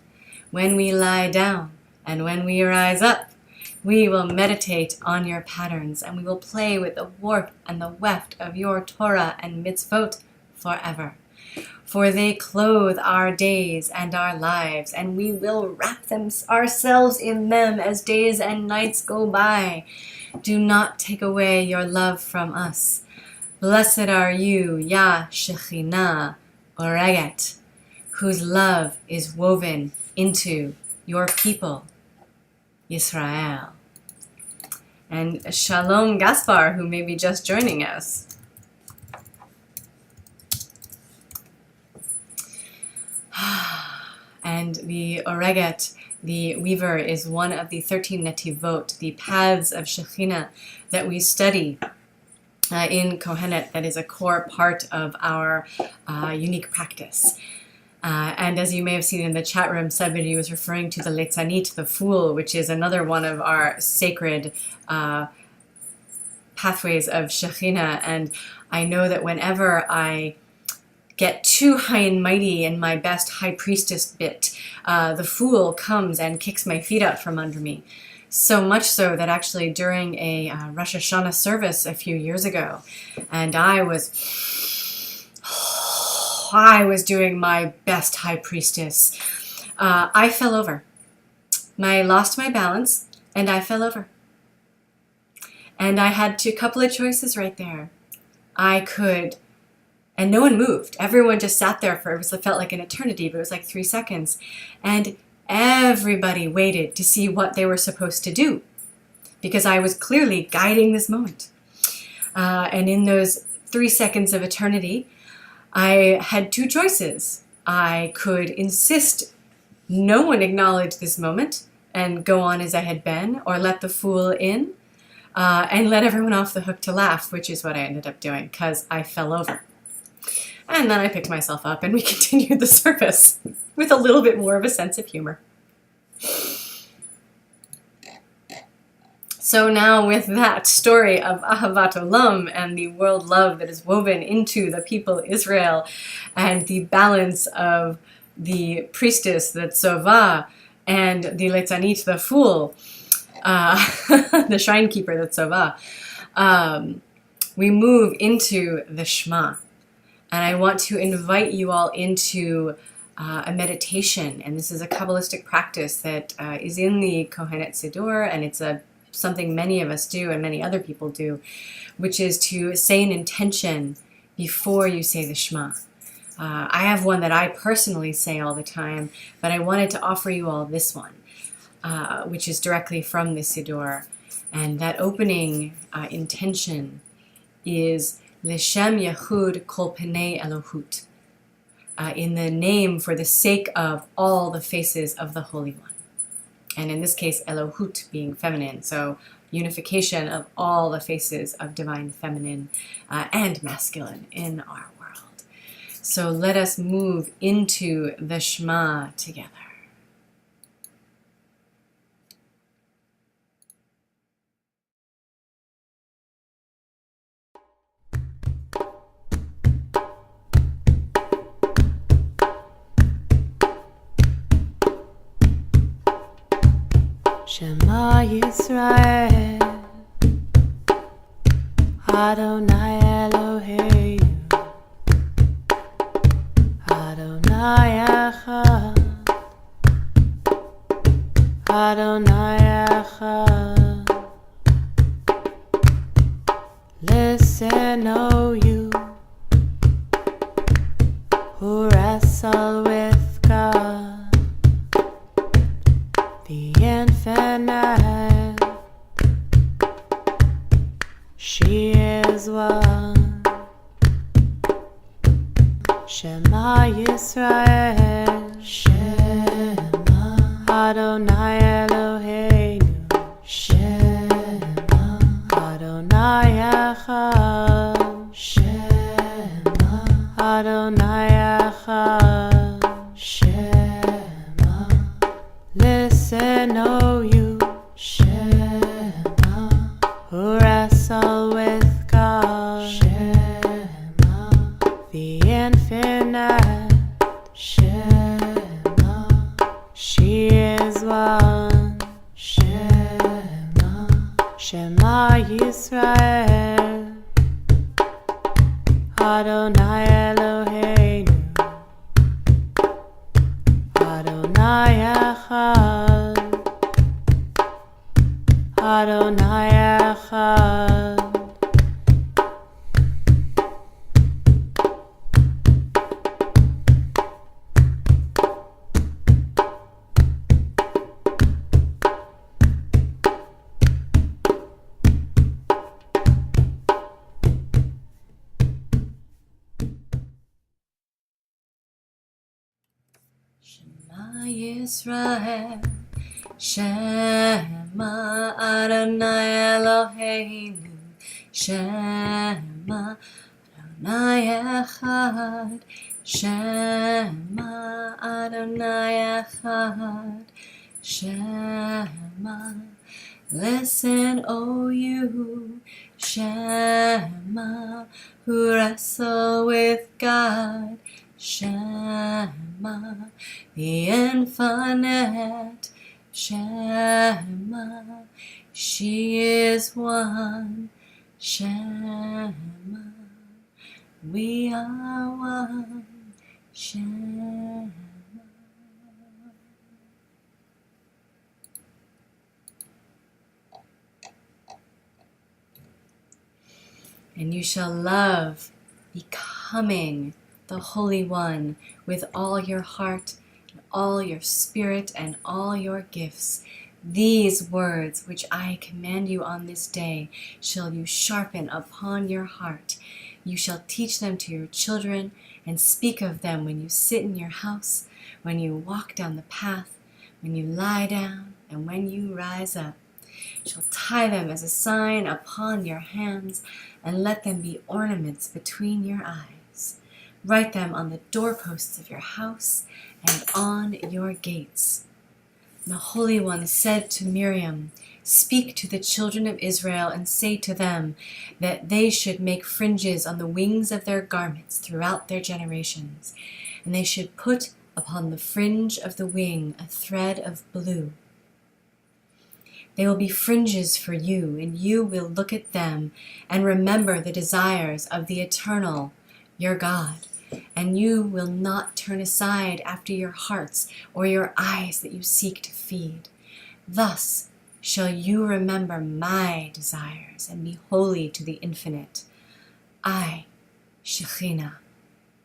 When we lie down and when we rise up, we will meditate on your patterns, and we will play with the warp and the weft of your Torah and mitzvot forever. For they clothe our days and our lives, and we will wrap ourselves in them as days and nights go by. Do not take away your love from us. Blessed are you, Yah Shekhinah Oreget, whose love is woven into your people, Yisrael. And Shalom Gaspar, who may be just joining us. And the Oreget, the weaver, is one of the 13 netivot, the paths of Shekhinah that we study in Kohenet. That is a core part of our unique practice. And as you may have seen in the chat room, somebody was referring to the Letzanit, the fool, which is another one of our sacred pathways of Shekhinah. And I know that whenever I get too high and mighty in my best high priestess bit, the fool comes and kicks my feet out from under me. So much so that actually during a Rosh Hashanah service a few years ago, and I was doing my best high priestess, I fell over. I lost my balance, and I fell over. And I had a couple of choices right there. And no one moved. Everyone just sat there it felt like an eternity, but it was like 3 seconds. And everybody waited to see what they were supposed to do, because I was clearly guiding this moment. And in those 3 seconds of eternity, I had 2 choices. I could insist no one acknowledge this moment and go on as I had been, or let the fool in and let everyone off the hook to laugh, which is what I ended up doing, because I fell over. And then I picked myself up and we continued the service with a little bit more of a sense of humor. So now with that story of Ahavat Olam and the world love that is woven into the people Israel, and the balance of the priestess, the tzova, and the letzanit, the fool, the shrine keeper, the tzova, we move into the Shema. And I want to invite you all into a meditation. And this is a Kabbalistic practice that is in the Kohenet Siddur, and it's something many of us do and many other people do, which is to say an intention before you say the Shema. I have one that I personally say all the time, but I wanted to offer you all this one, which is directly from the Siddur. And that opening intention is L'Shem Yehud Kol Pnei Elohut, in the name, for the sake of all the faces of the Holy One. And in this case, Elohut being feminine, so unification of all the faces of divine feminine and masculine in our world. So let us move into the Shema together. Shema Yisrael, Adonai Eloheinu, Adonai Echad, Adonai Echad. Listen, oh you who wrestle with God, the infinite. She is one. Shema Yisrael, Shema Adonai Eloheinu, Shema Adonai Echad, Shema Adonai Echad, Shema. Listen, O you, Shema, who wrestle with God, Shema, the infinite. Shema, she is one. Shema, Shema Yisrael, Adonai Eloheinu, Adonai Echad, Adonai Echad. Shema Yisrael, Shema Adonai Eloheinu, Shema Adonai Echad, Shema Adonai Echad, Shema. Listen, O you, Shema, who wrestle with God, Shema, the infinite. Shema, she is one. Shema, we are one. Shema. And you shall love, becoming the Holy One with all your heart, and all your spirit, and all your gifts. These words which I command you on this day shall you sharpen upon your heart. You shall teach them to your children, and speak of them when you sit in your house, when you walk down the path, when you lie down, and when you rise up. You shall tie them as a sign upon your hands, and let them be ornaments between your eyes. Write them on the doorposts of your house and on your gates. And the Holy One said to Miriam, "Speak to the children of Israel and say to them that they should make fringes on the wings of their garments throughout their generations, and they should put upon the fringe of the wing a thread of blue. They will be fringes for you, and you will look at them and remember the desires of the Eternal, your God, and you will not turn aside after your hearts or your eyes that you seek to feed. Thus shall you remember my desires and be holy to the infinite. I, Shekhinah,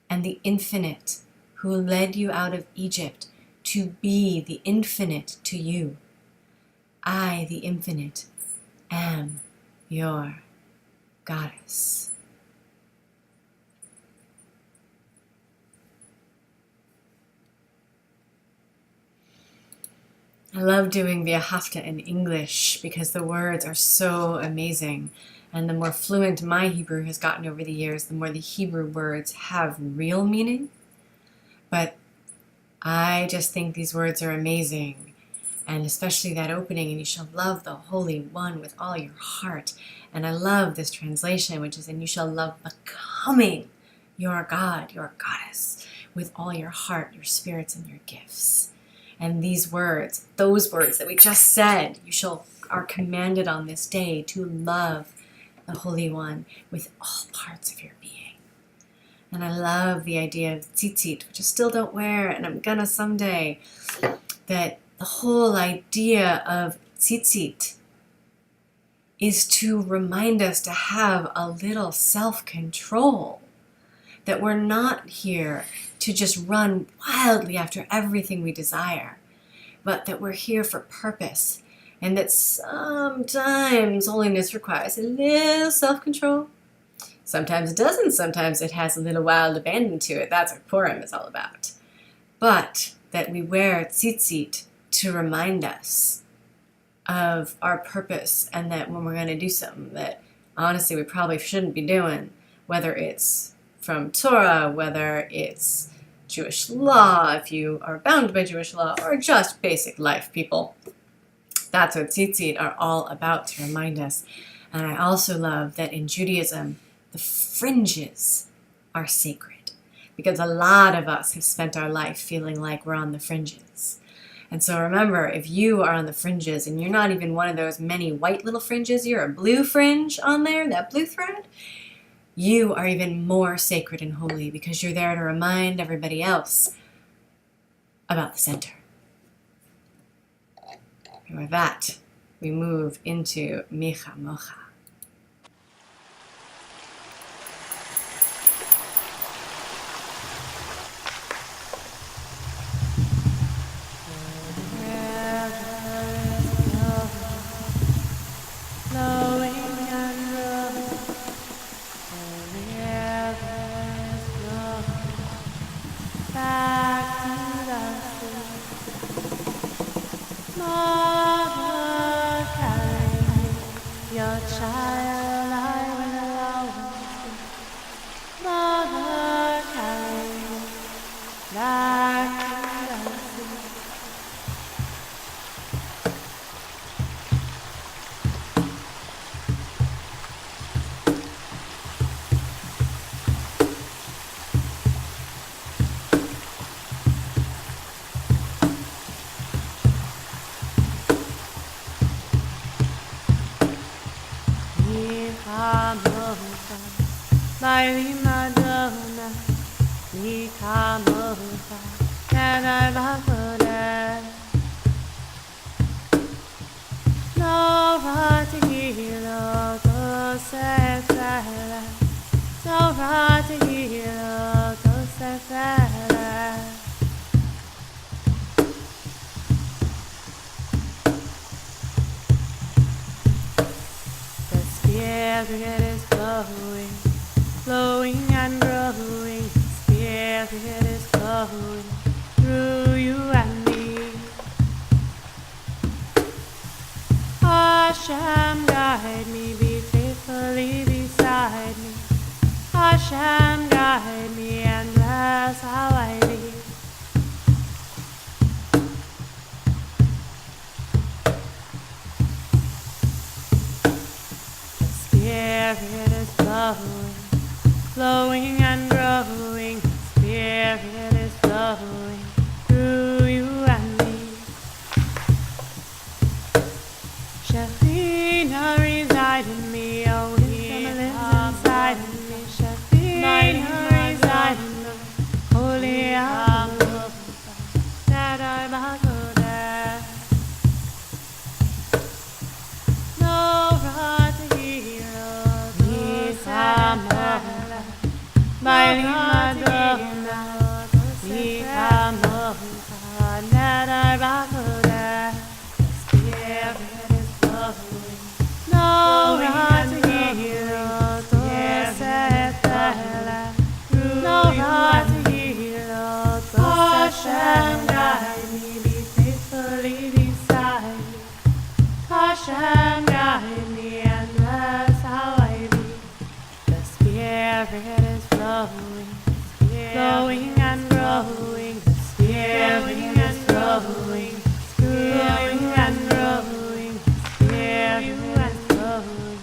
am the infinite who led you out of Egypt to be the infinite to you. I, the infinite, am your goddess." I love doing the Ahavta in English because the words are so amazing. And the more fluent my Hebrew has gotten over the years, the more the Hebrew words have real meaning. But I just think these words are amazing. And especially that opening, and you shall love the Holy One with all your heart. And I love this translation, which is, and you shall love becoming your God, your goddess, with all your heart, your spirits, and your gifts. And these words, those words that we just said, are commanded on this day to love the Holy One with all parts of your being. And I love the idea of tzitzit, which I still don't wear, and I'm gonna someday, that the whole idea of tzitzit is to remind us to have a little self-control, that we're not here to just run wildly after everything we desire, but that we're here for purpose, and that sometimes holiness requires a little self-control. Sometimes it doesn't. Sometimes it has a little wild abandon to it. That's what Purim is all about. But that we wear tzitzit to remind us of our purpose, and that when we're going to do something that honestly we probably shouldn't be doing, whether it's from Torah, whether it's Jewish law, if you are bound by Jewish law, or just basic life, people. That's what tzitzit are all about, to remind us. And I also love that in Judaism, the fringes are sacred, because a lot of us have spent our life feeling like we're on the fringes. And so remember, if you are on the fringes and you're not even one of those many white little fringes, you're a blue fringe on there, that blue thread, you are even more sacred and holy, because you're there to remind everybody else about the center. And with that, we move into Micha Mocha. Spirit is flowing, flowing and growing. Spirit is flowing through you and me. Hashem, guide me, be faithfully beside me. Hashem, guide me and bless how I live. Spirit is flowing, flowing and growing. Spirit is flowing through you and me. Shekhinah reside in me, oh wisdom lives inside in me. Shekhinah reside in me, holy Abba, that I back there. No right hero, my Madonna, Mika Mocha, Nada Bakoda. Spirit is flowing, no right hero, to set no right hero, to Hashem, guide me, be faithfully beside me. Hashem, guide me and bless how I be. The Spirit is flowing, flowing and growing. The Spirit is flowing, flowing and growing. Spirit is flowing.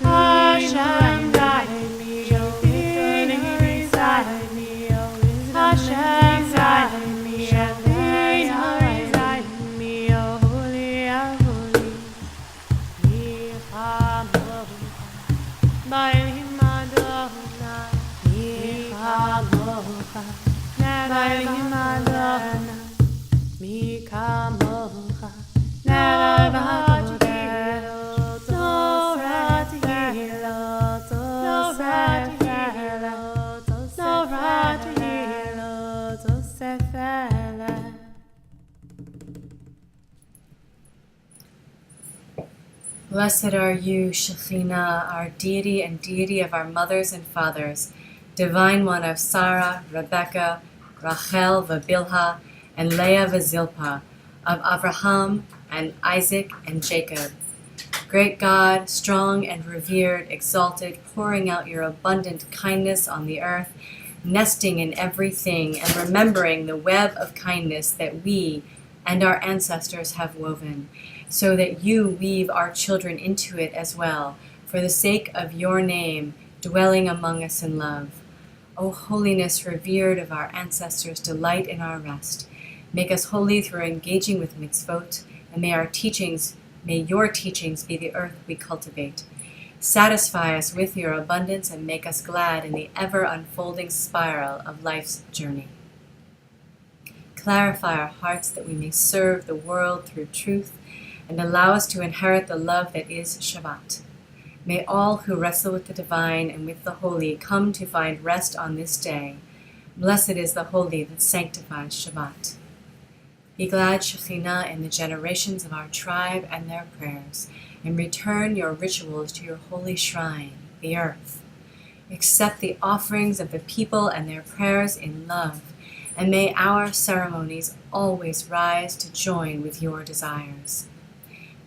Hashem, guide me, oh wisdom reside me, oh wisdom Hashem, guide me, and bless how reside in me, oh holy, oh holy. Micha Mocha, my Madonna, Micha Mocha, my Madonna, Micha Mocha, never back to Sefele. Blessed are you, Shekhinah, our deity and deity of our mothers and fathers, divine one of Sarah, Rebecca, Rachel, Bilhah, and Leah, Zilpah, of Abraham and Isaac and Jacob. Great God, strong and revered, exalted, pouring out your abundant kindness on the earth, nesting in everything and remembering the web of kindness that we and our ancestors have woven, so that you weave our children into it as well, for the sake of your name, dwelling among us in love. O holiness revered of our ancestors, delight in our rest. Make us holy through engaging with mitzvot, and may your teachings be the earth we cultivate. Satisfy us with your abundance and make us glad in the ever-unfolding spiral of life's journey. Clarify our hearts that we may serve the world through truth and allow us to inherit the love that is Shabbat. May all who wrestle with the divine and with the holy come to find rest on this day. Blessed is the holy that sanctifies Shabbat. Be glad, Shekhinah, in the generations of our tribe and their prayers, and return your rituals to your holy shrine, the earth. Accept the offerings of the people and their prayers in love, and may our ceremonies always rise to join with your desires.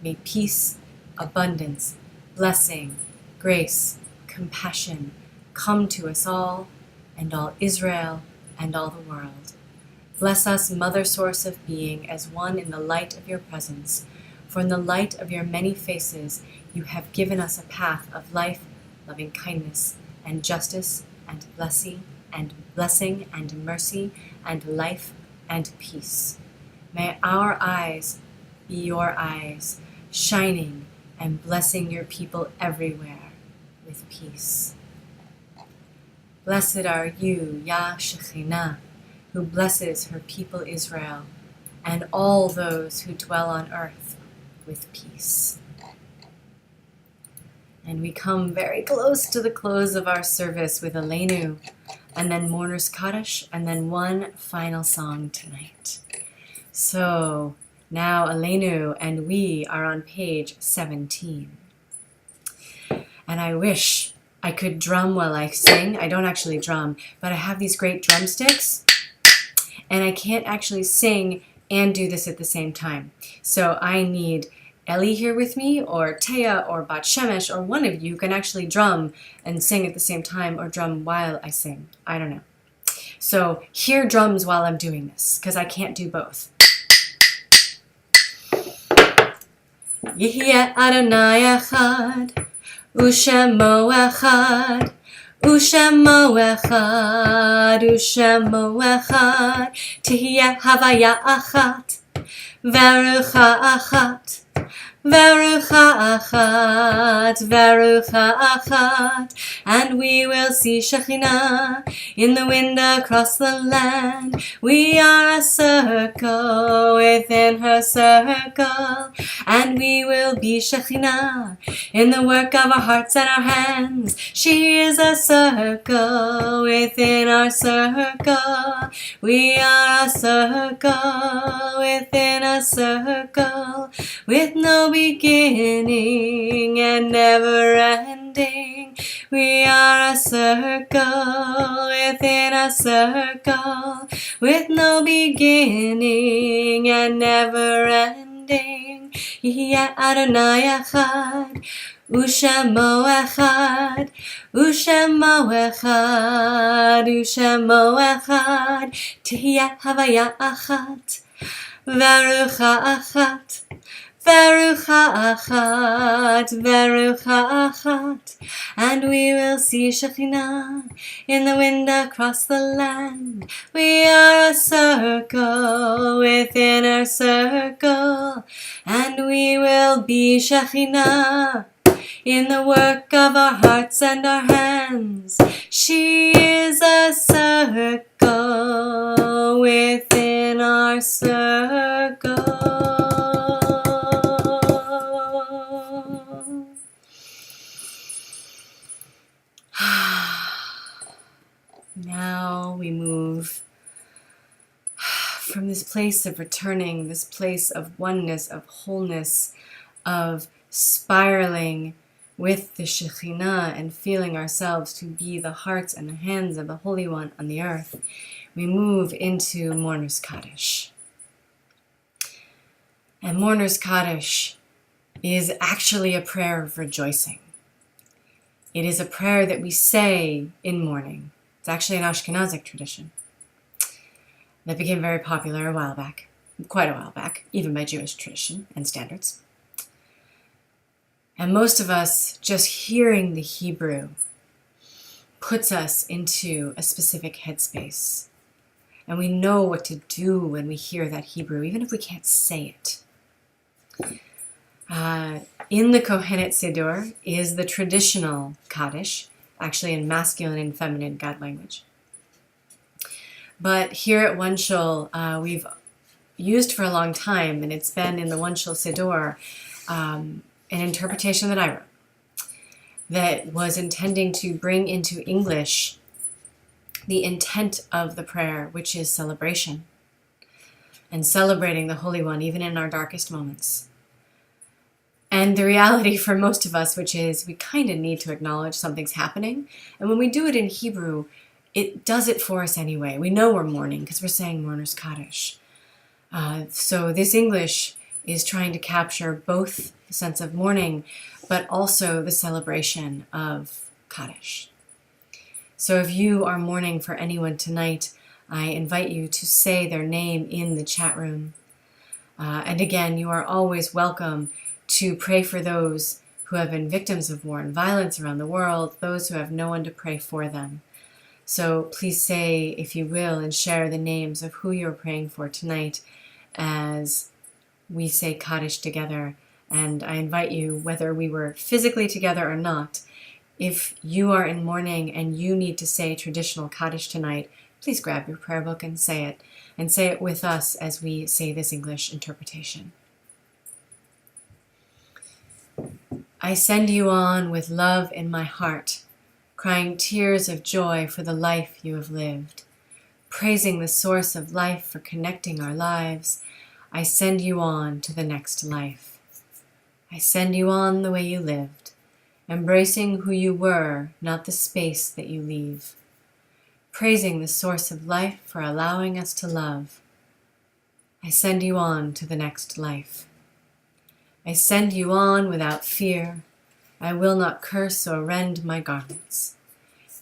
May peace, abundance, blessing, grace, compassion come to us all, and all Israel, and all the world. Bless us, Mother Source of Being, as one in the light of your presence, for in the light of your many faces you have given us a path of life, loving kindness, and justice, and blessing, and mercy, and life, and peace. May our eyes be your eyes, shining and blessing your people everywhere with peace. Blessed are you, Yah Shekhinah, who blesses her people Israel, and all those who dwell on earth with peace. And we come very close to the close of our service with Aleinu, and then Mourner's Kaddish, and then one final song tonight. So now Aleinu and we are on page 17. And I wish I could drum while I sing. I don't actually drum, but I have these great drumsticks, and I can't actually sing and do this at the same time. So I need Ellie here with me, or Taya, or Bat Shemesh, or one of you can actually drum and sing at the same time, or drum while I sing. I don't know. So hear drums while I'm doing this, because I can't do both. Yihye Adonai Echad, Ushemo Echad, Ushemo Echad, Ushemo Echad, Tihye Havaya Achat, Verucha Achat, Verucha Achat, Verucha Achat, and we will see Shekhinah in the wind across the land. We are a circle within her circle, and we will be Shekhinah in the work of our hearts and our hands. She is a circle within our circle. We are a circle within a circle, with no beginning and never ending. We are a circle within a circle, with no beginning and never ending. Yihye Adonai Echad, Ushemo Echad, Ushemo Echad, Ushemo Echad, Tihye Havaya Achat, Verucha Achat, Verucha Achat, Verucha Achat, and we will see Shekhinah in the wind across the land. We are a circle within our circle, and we will be Shekhinah in the work of our hearts and our hands. She is a circle within our circle. Now we move from this place of returning, this place of oneness, of wholeness, of spiraling with the Shekhinah and feeling ourselves to be the hearts and the hands of the Holy One on the earth, we move into Mourner's Kaddish. And Mourner's Kaddish is actually a prayer of rejoicing. It is a prayer that we say in mourning. It's actually an Ashkenazic tradition that became very popular a while back, quite a while back, even by Jewish tradition and standards. And most of us, just hearing the Hebrew puts us into a specific headspace. And we know what to do when we hear that Hebrew, even if we can't say it. In the Kohenet Siddur is the traditional Kaddish, actually in masculine and feminine God language. But here at OneShul, we've used for a long time, and it's been in the OneShul Siddur, an interpretation that I wrote that was intending to bring into English the intent of the prayer, which is celebration, and celebrating the Holy One even in our darkest moments. And the reality for most of us, which is we kind of need to acknowledge something's happening. And when we do it in Hebrew, it does it for us anyway. We know we're mourning because we're saying Mourner's Kaddish. So this English is trying to capture both the sense of mourning, but also the celebration of Kaddish. So if you are mourning for anyone tonight, I invite you to say their name in the chat room. And again, you are always welcome to pray for those who have been victims of war and violence around the world, those who have no one to pray for them. So please say, if you will, and share the names of who you're praying for tonight as we say Kaddish together. And I invite you, whether we were physically together or not, if you are in mourning and you need to say traditional Kaddish tonight, please grab your prayer book and say it with us as we say this English interpretation. I send you on with love in my heart, crying tears of joy for the life you have lived, praising the source of life for connecting our lives. I send you on to the next life. I send you on the way you lived, embracing who you were, not the space that you leave, praising the source of life for allowing us to love. I send you on to the next life. I send you on without fear. I will not curse or rend my garments,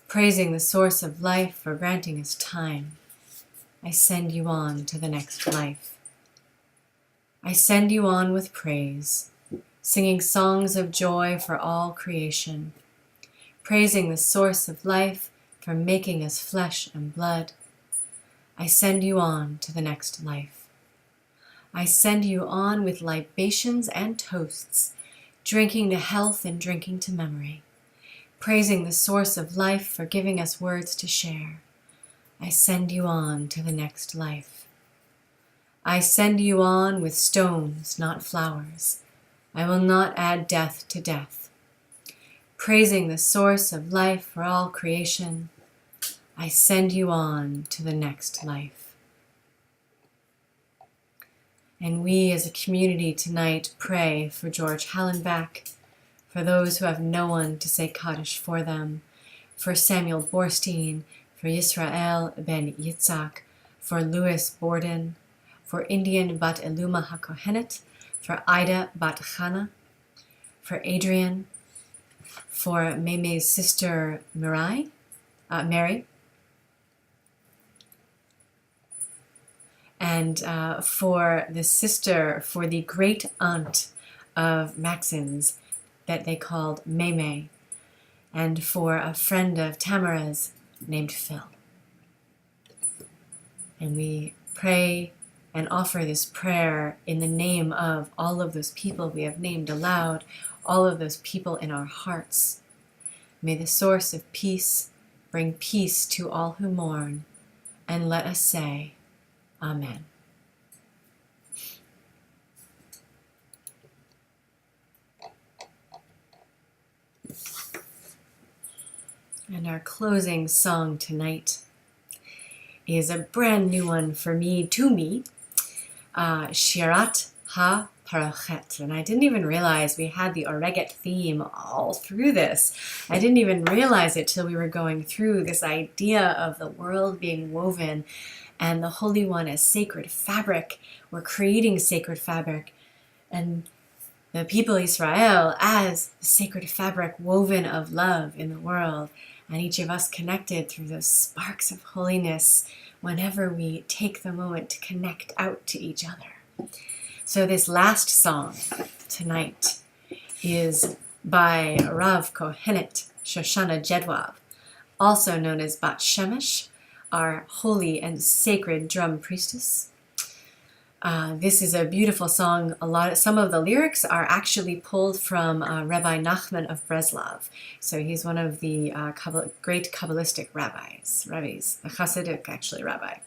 praising the source of life for granting us time. I send you on to the next life. I send you on with praise, singing songs of joy for all creation, praising the source of life for making us flesh and blood. I send you on to the next life. I send you on with libations and toasts, drinking to health and drinking to memory, praising the source of life for giving us words to share. I send you on to the next life. I send you on with stones, not flowers. I will not add death to death, praising the source of life for all creation. I send you on to the next life. And we as a community tonight pray for George Hallenbach, for those who have no one to say Kaddish for them, for Samuel Borstein, for Yisrael ben Yitzhak, for Louis Borden, for Indian Bat Eluma HaKohenet, for Ida Bat Chana, for Adrian, for Meme's sister Mary, and for the great aunt of Maxon's that they called Meme, and for a friend of Tamara's named Phil. And we pray and offer this prayer in the name of all of those people we have named aloud, all of those people in our hearts. May the source of peace bring peace to all who mourn, and let us say, Amen. And our closing song tonight is a brand new one for me, to me, Shirat HaParachet. And I didn't even realize we had the Oreget theme all through this. I didn't even realize it till we were going through this idea of the world being woven and the Holy One as sacred fabric. We're creating sacred fabric. And the people Israel as the sacred fabric woven of love in the world, and each of us connected through those sparks of holiness whenever we take the moment to connect out to each other. So this last song tonight is by Rav Kohenet Shoshana Jedwab, also known as Bat Shemesh, our holy and sacred drum priestess. This is a beautiful song. Some of the lyrics are actually pulled from Rabbi Nachman of Breslov. So he's one of the great Kabbalistic rabbis, a Hasidic actually rabbi.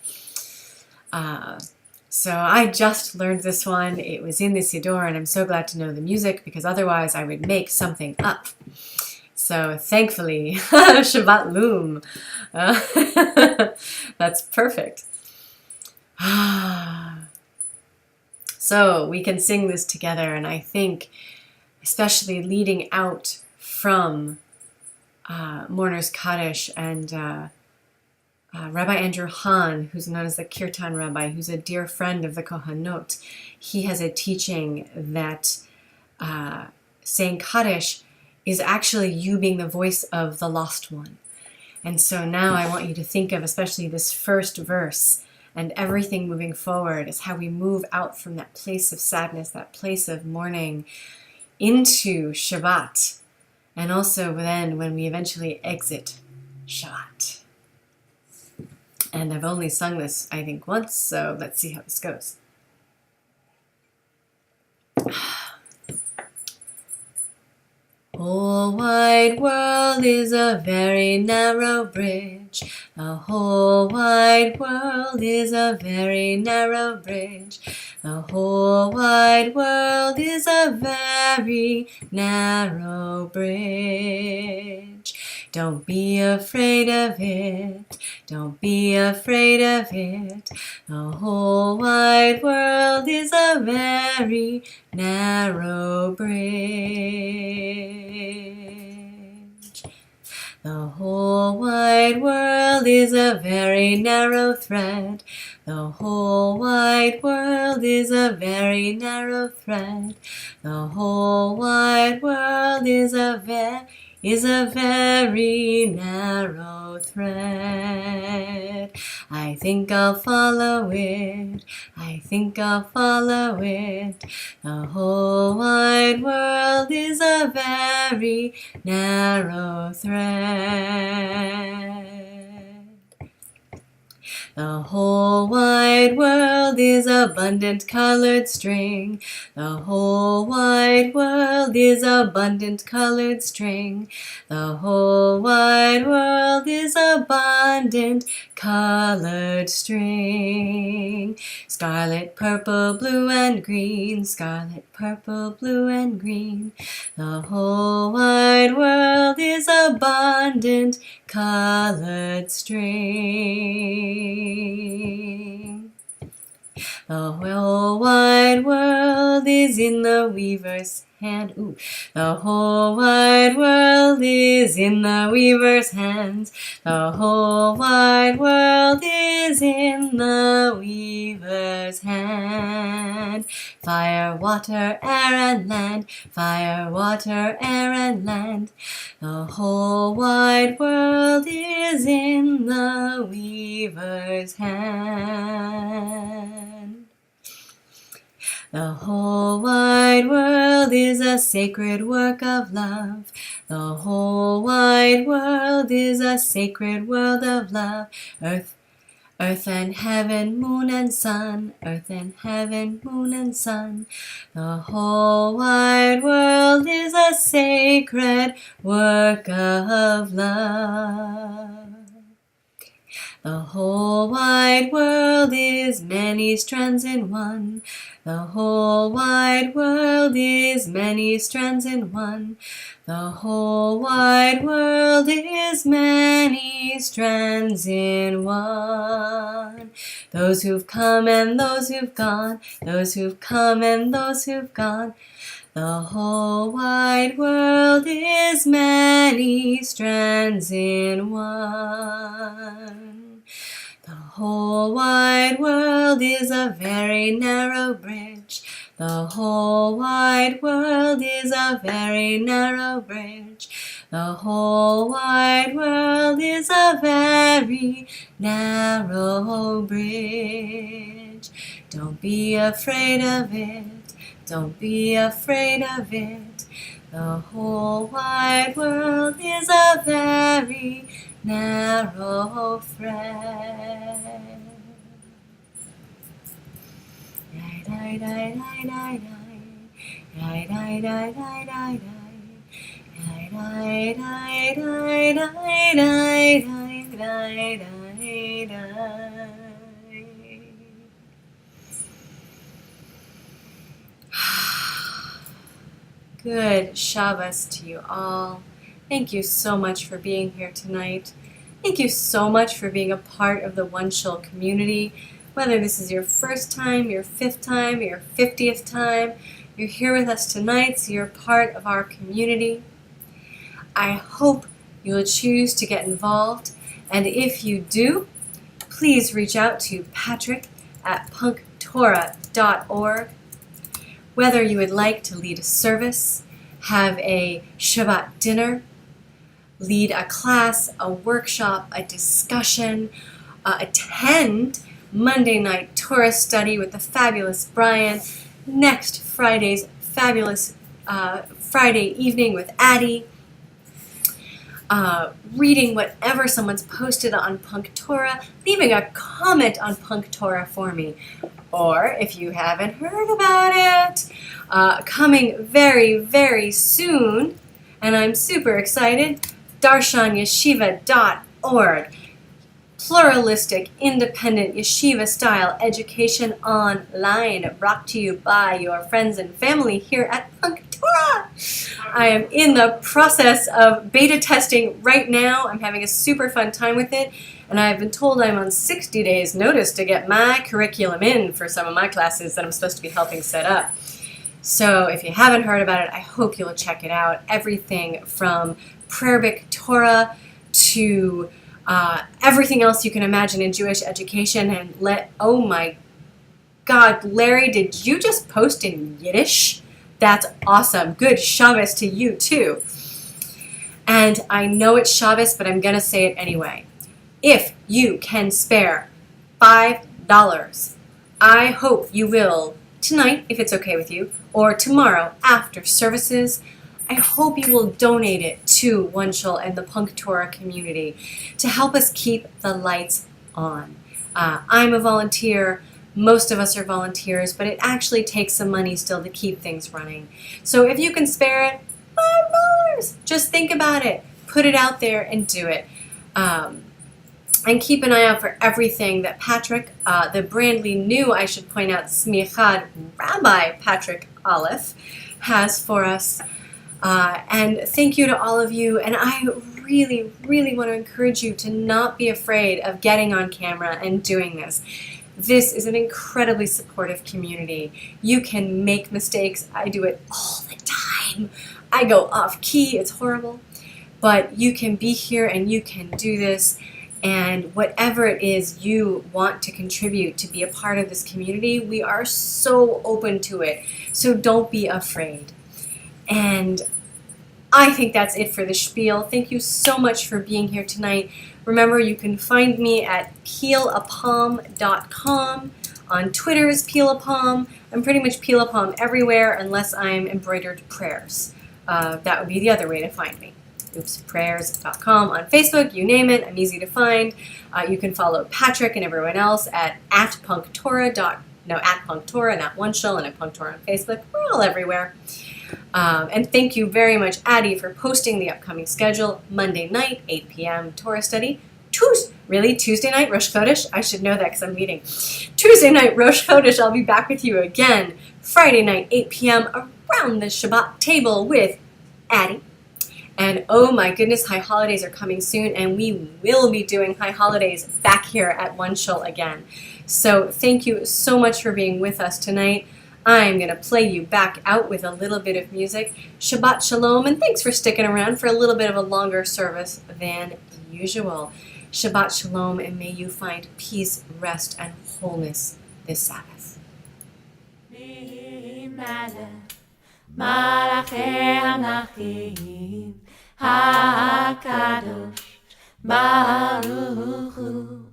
So I just learned this one. It was in the Siddur, and I'm so glad to know the music because otherwise I would make something up. So thankfully, Shabbat Loom. That's perfect. So we can sing this together, and I think, especially leading out from Mourner's Kaddish and Rabbi Andrew Hahn, who's known as the Kirtan Rabbi, who's a dear friend of the Kohanot, he has a teaching that saying Kaddish is actually you being the voice of the lost one. And so now I want you to think of especially this first verse, and everything moving forward is how we move out from that place of sadness, that place of mourning, into Shabbat. And also then when we eventually exit Shabbat. And I've only sung this, I think, once, so let's see how this goes. Whole wide world is a very narrow bridge. The whole wide world is a very narrow bridge. The whole wide world is a very narrow bridge. Don't be afraid of it. Don't be afraid of it. The whole wide world is a very narrow bridge. The whole wide world is a very narrow thread. The whole wide world is a very narrow thread. The whole wide world is a very narrow thread. I think I'll follow it. I think I'll follow it. The whole wide world is a very narrow thread. The whole wide world is abundant colored string. The whole wide world is abundant colored string. The whole wide world is abundant colored string. Scarlet, purple, blue, and green. Scarlet, purple, blue, and green. The whole wide world is abundant colored string. The whole wide world is in the weaver's hand. Ooh. The whole wide world is in the weaver's hands. The whole wide world is in the weaver's hand. Fire, water, air, and land. Fire, water, air, and land. The whole wide world is in the weaver's hand. The whole wide world is a sacred work of love. The whole wide world is a sacred world of love. Earth and heaven, moon and sun. Earth and heaven, moon and sun. The whole wide world is a sacred work of love. The whole wide world is many strands in one. The whole wide world is many strands in one. The whole wide world is many strands in one. Those who've come and those who've gone, those who've come and those who've gone. The whole wide world is many strands in one. The whole wide world is a very narrow bridge. The whole wide world is a very narrow bridge. The whole wide world is a very narrow bridge. Don't be afraid of it. Don't be afraid of it. The whole wide world is a very narrow thread. Die, die, die, die, die, die. Die, die, die, die, die, die. Die, die, die, die, die, die, die, die, Good Shabbos to you all. Thank you so much for being here tonight. Thank you so much for being a part of the OneShul community. Whether this is your first time, your 5th time, your 50th time, you're here with us tonight, so you're part of our community. I hope you'll choose to get involved, and if you do, please reach out to Patrick at punktorah.org. Whether you would like to lead a service, have a Shabbat dinner, lead a class, a workshop, a discussion, attend Monday night Torah study with the fabulous Brian, next Friday's fabulous Friday evening with Addie, reading whatever someone's posted on punktorah, leaving a comment on punktorah for me. Or, if you haven't heard about it, coming very, very soon, and I'm super excited, darshanyeshiva.org. Pluralistic, independent, yeshiva-style education online, brought to you by your friends and family here at punktorah. I am in the process of beta testing right now. I'm having a super fun time with it, and I've been told I'm on 60 days notice to get my curriculum in for some of my classes that I'm supposed to be helping set up. So if you haven't heard about it, I hope you'll check it out. Everything from Prayer Torah to everything else you can imagine in Jewish education. And oh my God, Larry, did you just post in Yiddish? That's awesome. Good Shabbos to you too. And I know it's Shabbos, but I'm going to say it anyway. If you can spare $5, I hope you will tonight, if it's okay with you, or tomorrow after services. I hope you will donate it to OneShul and the punktorah community to help us keep the lights on. I'm a volunteer. Most of us are volunteers, but it actually takes some money still to keep things running. So if you can spare it, $5. Just think about it. Put it out there and do it. And keep an eye out for everything that Patrick, the brandly new, I should point out, Smichad Rabbi Patrick Aleph, has for us. And thank you to all of you. And I really, really want to encourage you to not be afraid of getting on camera and doing this. This is an incredibly supportive community. You can make mistakes. I do it all the time. I go off key. It's horrible. But you can be here and you can do this. And whatever it is you want to contribute to be a part of this community, we are so open to it. So don't be afraid. And I think that's it for the spiel. Thank you so much for being here tonight. Remember, you can find me at peelapalm.com. On Twitter is peelapalm. I'm pretty much peelapalm everywhere unless I'm embroidered prayers. That would be the other way to find me. Prayers.com. On Facebook, you name it, I'm easy to find. You can follow Patrick and everyone else at punktorah, at punktorah, not OneShul, and at punktorah on Facebook. We're all everywhere. And thank you very much, Addie, for posting the upcoming schedule. Monday night, 8 p.m. Torah study. Tuesday night, Rosh Chodesh. I should know that because I'm meeting. Tuesday night, Rosh Chodesh, I'll be back with you again. Friday night, 8 p.m. around the Shabbat table with Addie. And oh my goodness, High Holidays are coming soon, and we will be doing High Holidays back here at OneShul again. So thank you so much for being with us tonight. I'm going to play you back out with a little bit of music. Shabbat Shalom, and thanks for sticking around for a little bit of a longer service than usual. Shabbat Shalom, and may you find peace, rest, and wholeness this Sabbath. Malachei HaMelachim HaKadosh Baruch Hu.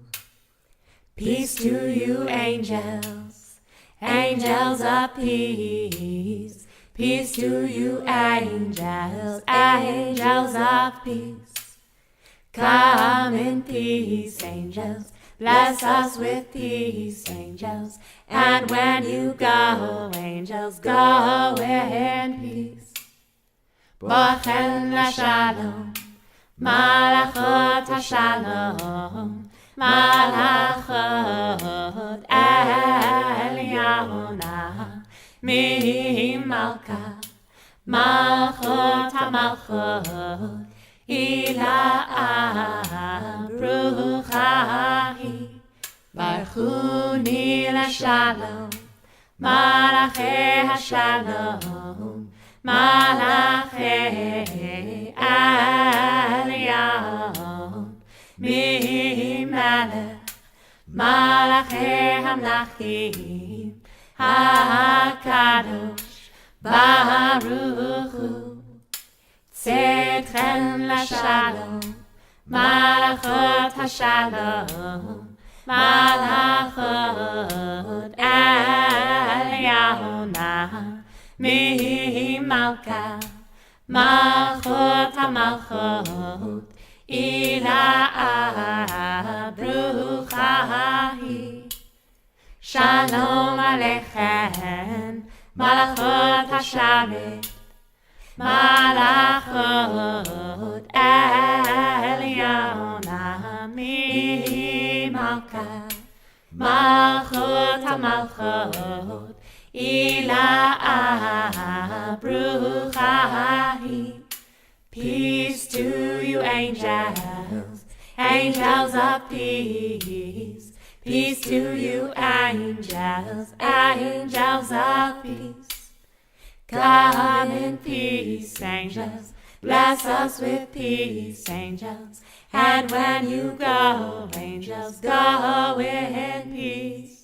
Peace to you, angels, angels of peace. Peace to you, angels, angels of peace. Come in peace, angels. Bless us with peace, angels. And when you go, angels, go in peace. Bochen LaShalom, Malachot HaShalom, Malachot Elyon Mimalka, Malchot HaMalchot Ilah Bruchahi. Barchuni LaShalom, Malachei HaShalom, Malachei Elyon Mimelech, Malachei HaMelachim HaKadosh Baruch Hu. Tzedchen LaShalom, Malachot HaShalom, Malachot Elyon Mimalka, Malchot HaMalchot Ilah Bruchahi. Shalom Aleichem, Malachot HaShabbat, Malachot Elyon Mimalka, Malchot HaMalchot Ilah Bruchahi. Peace to you, angels, angels of peace. Peace to you, angels, angels of peace. Come in peace, angels. Bless us with peace, angels. And when you go, angels, go in peace.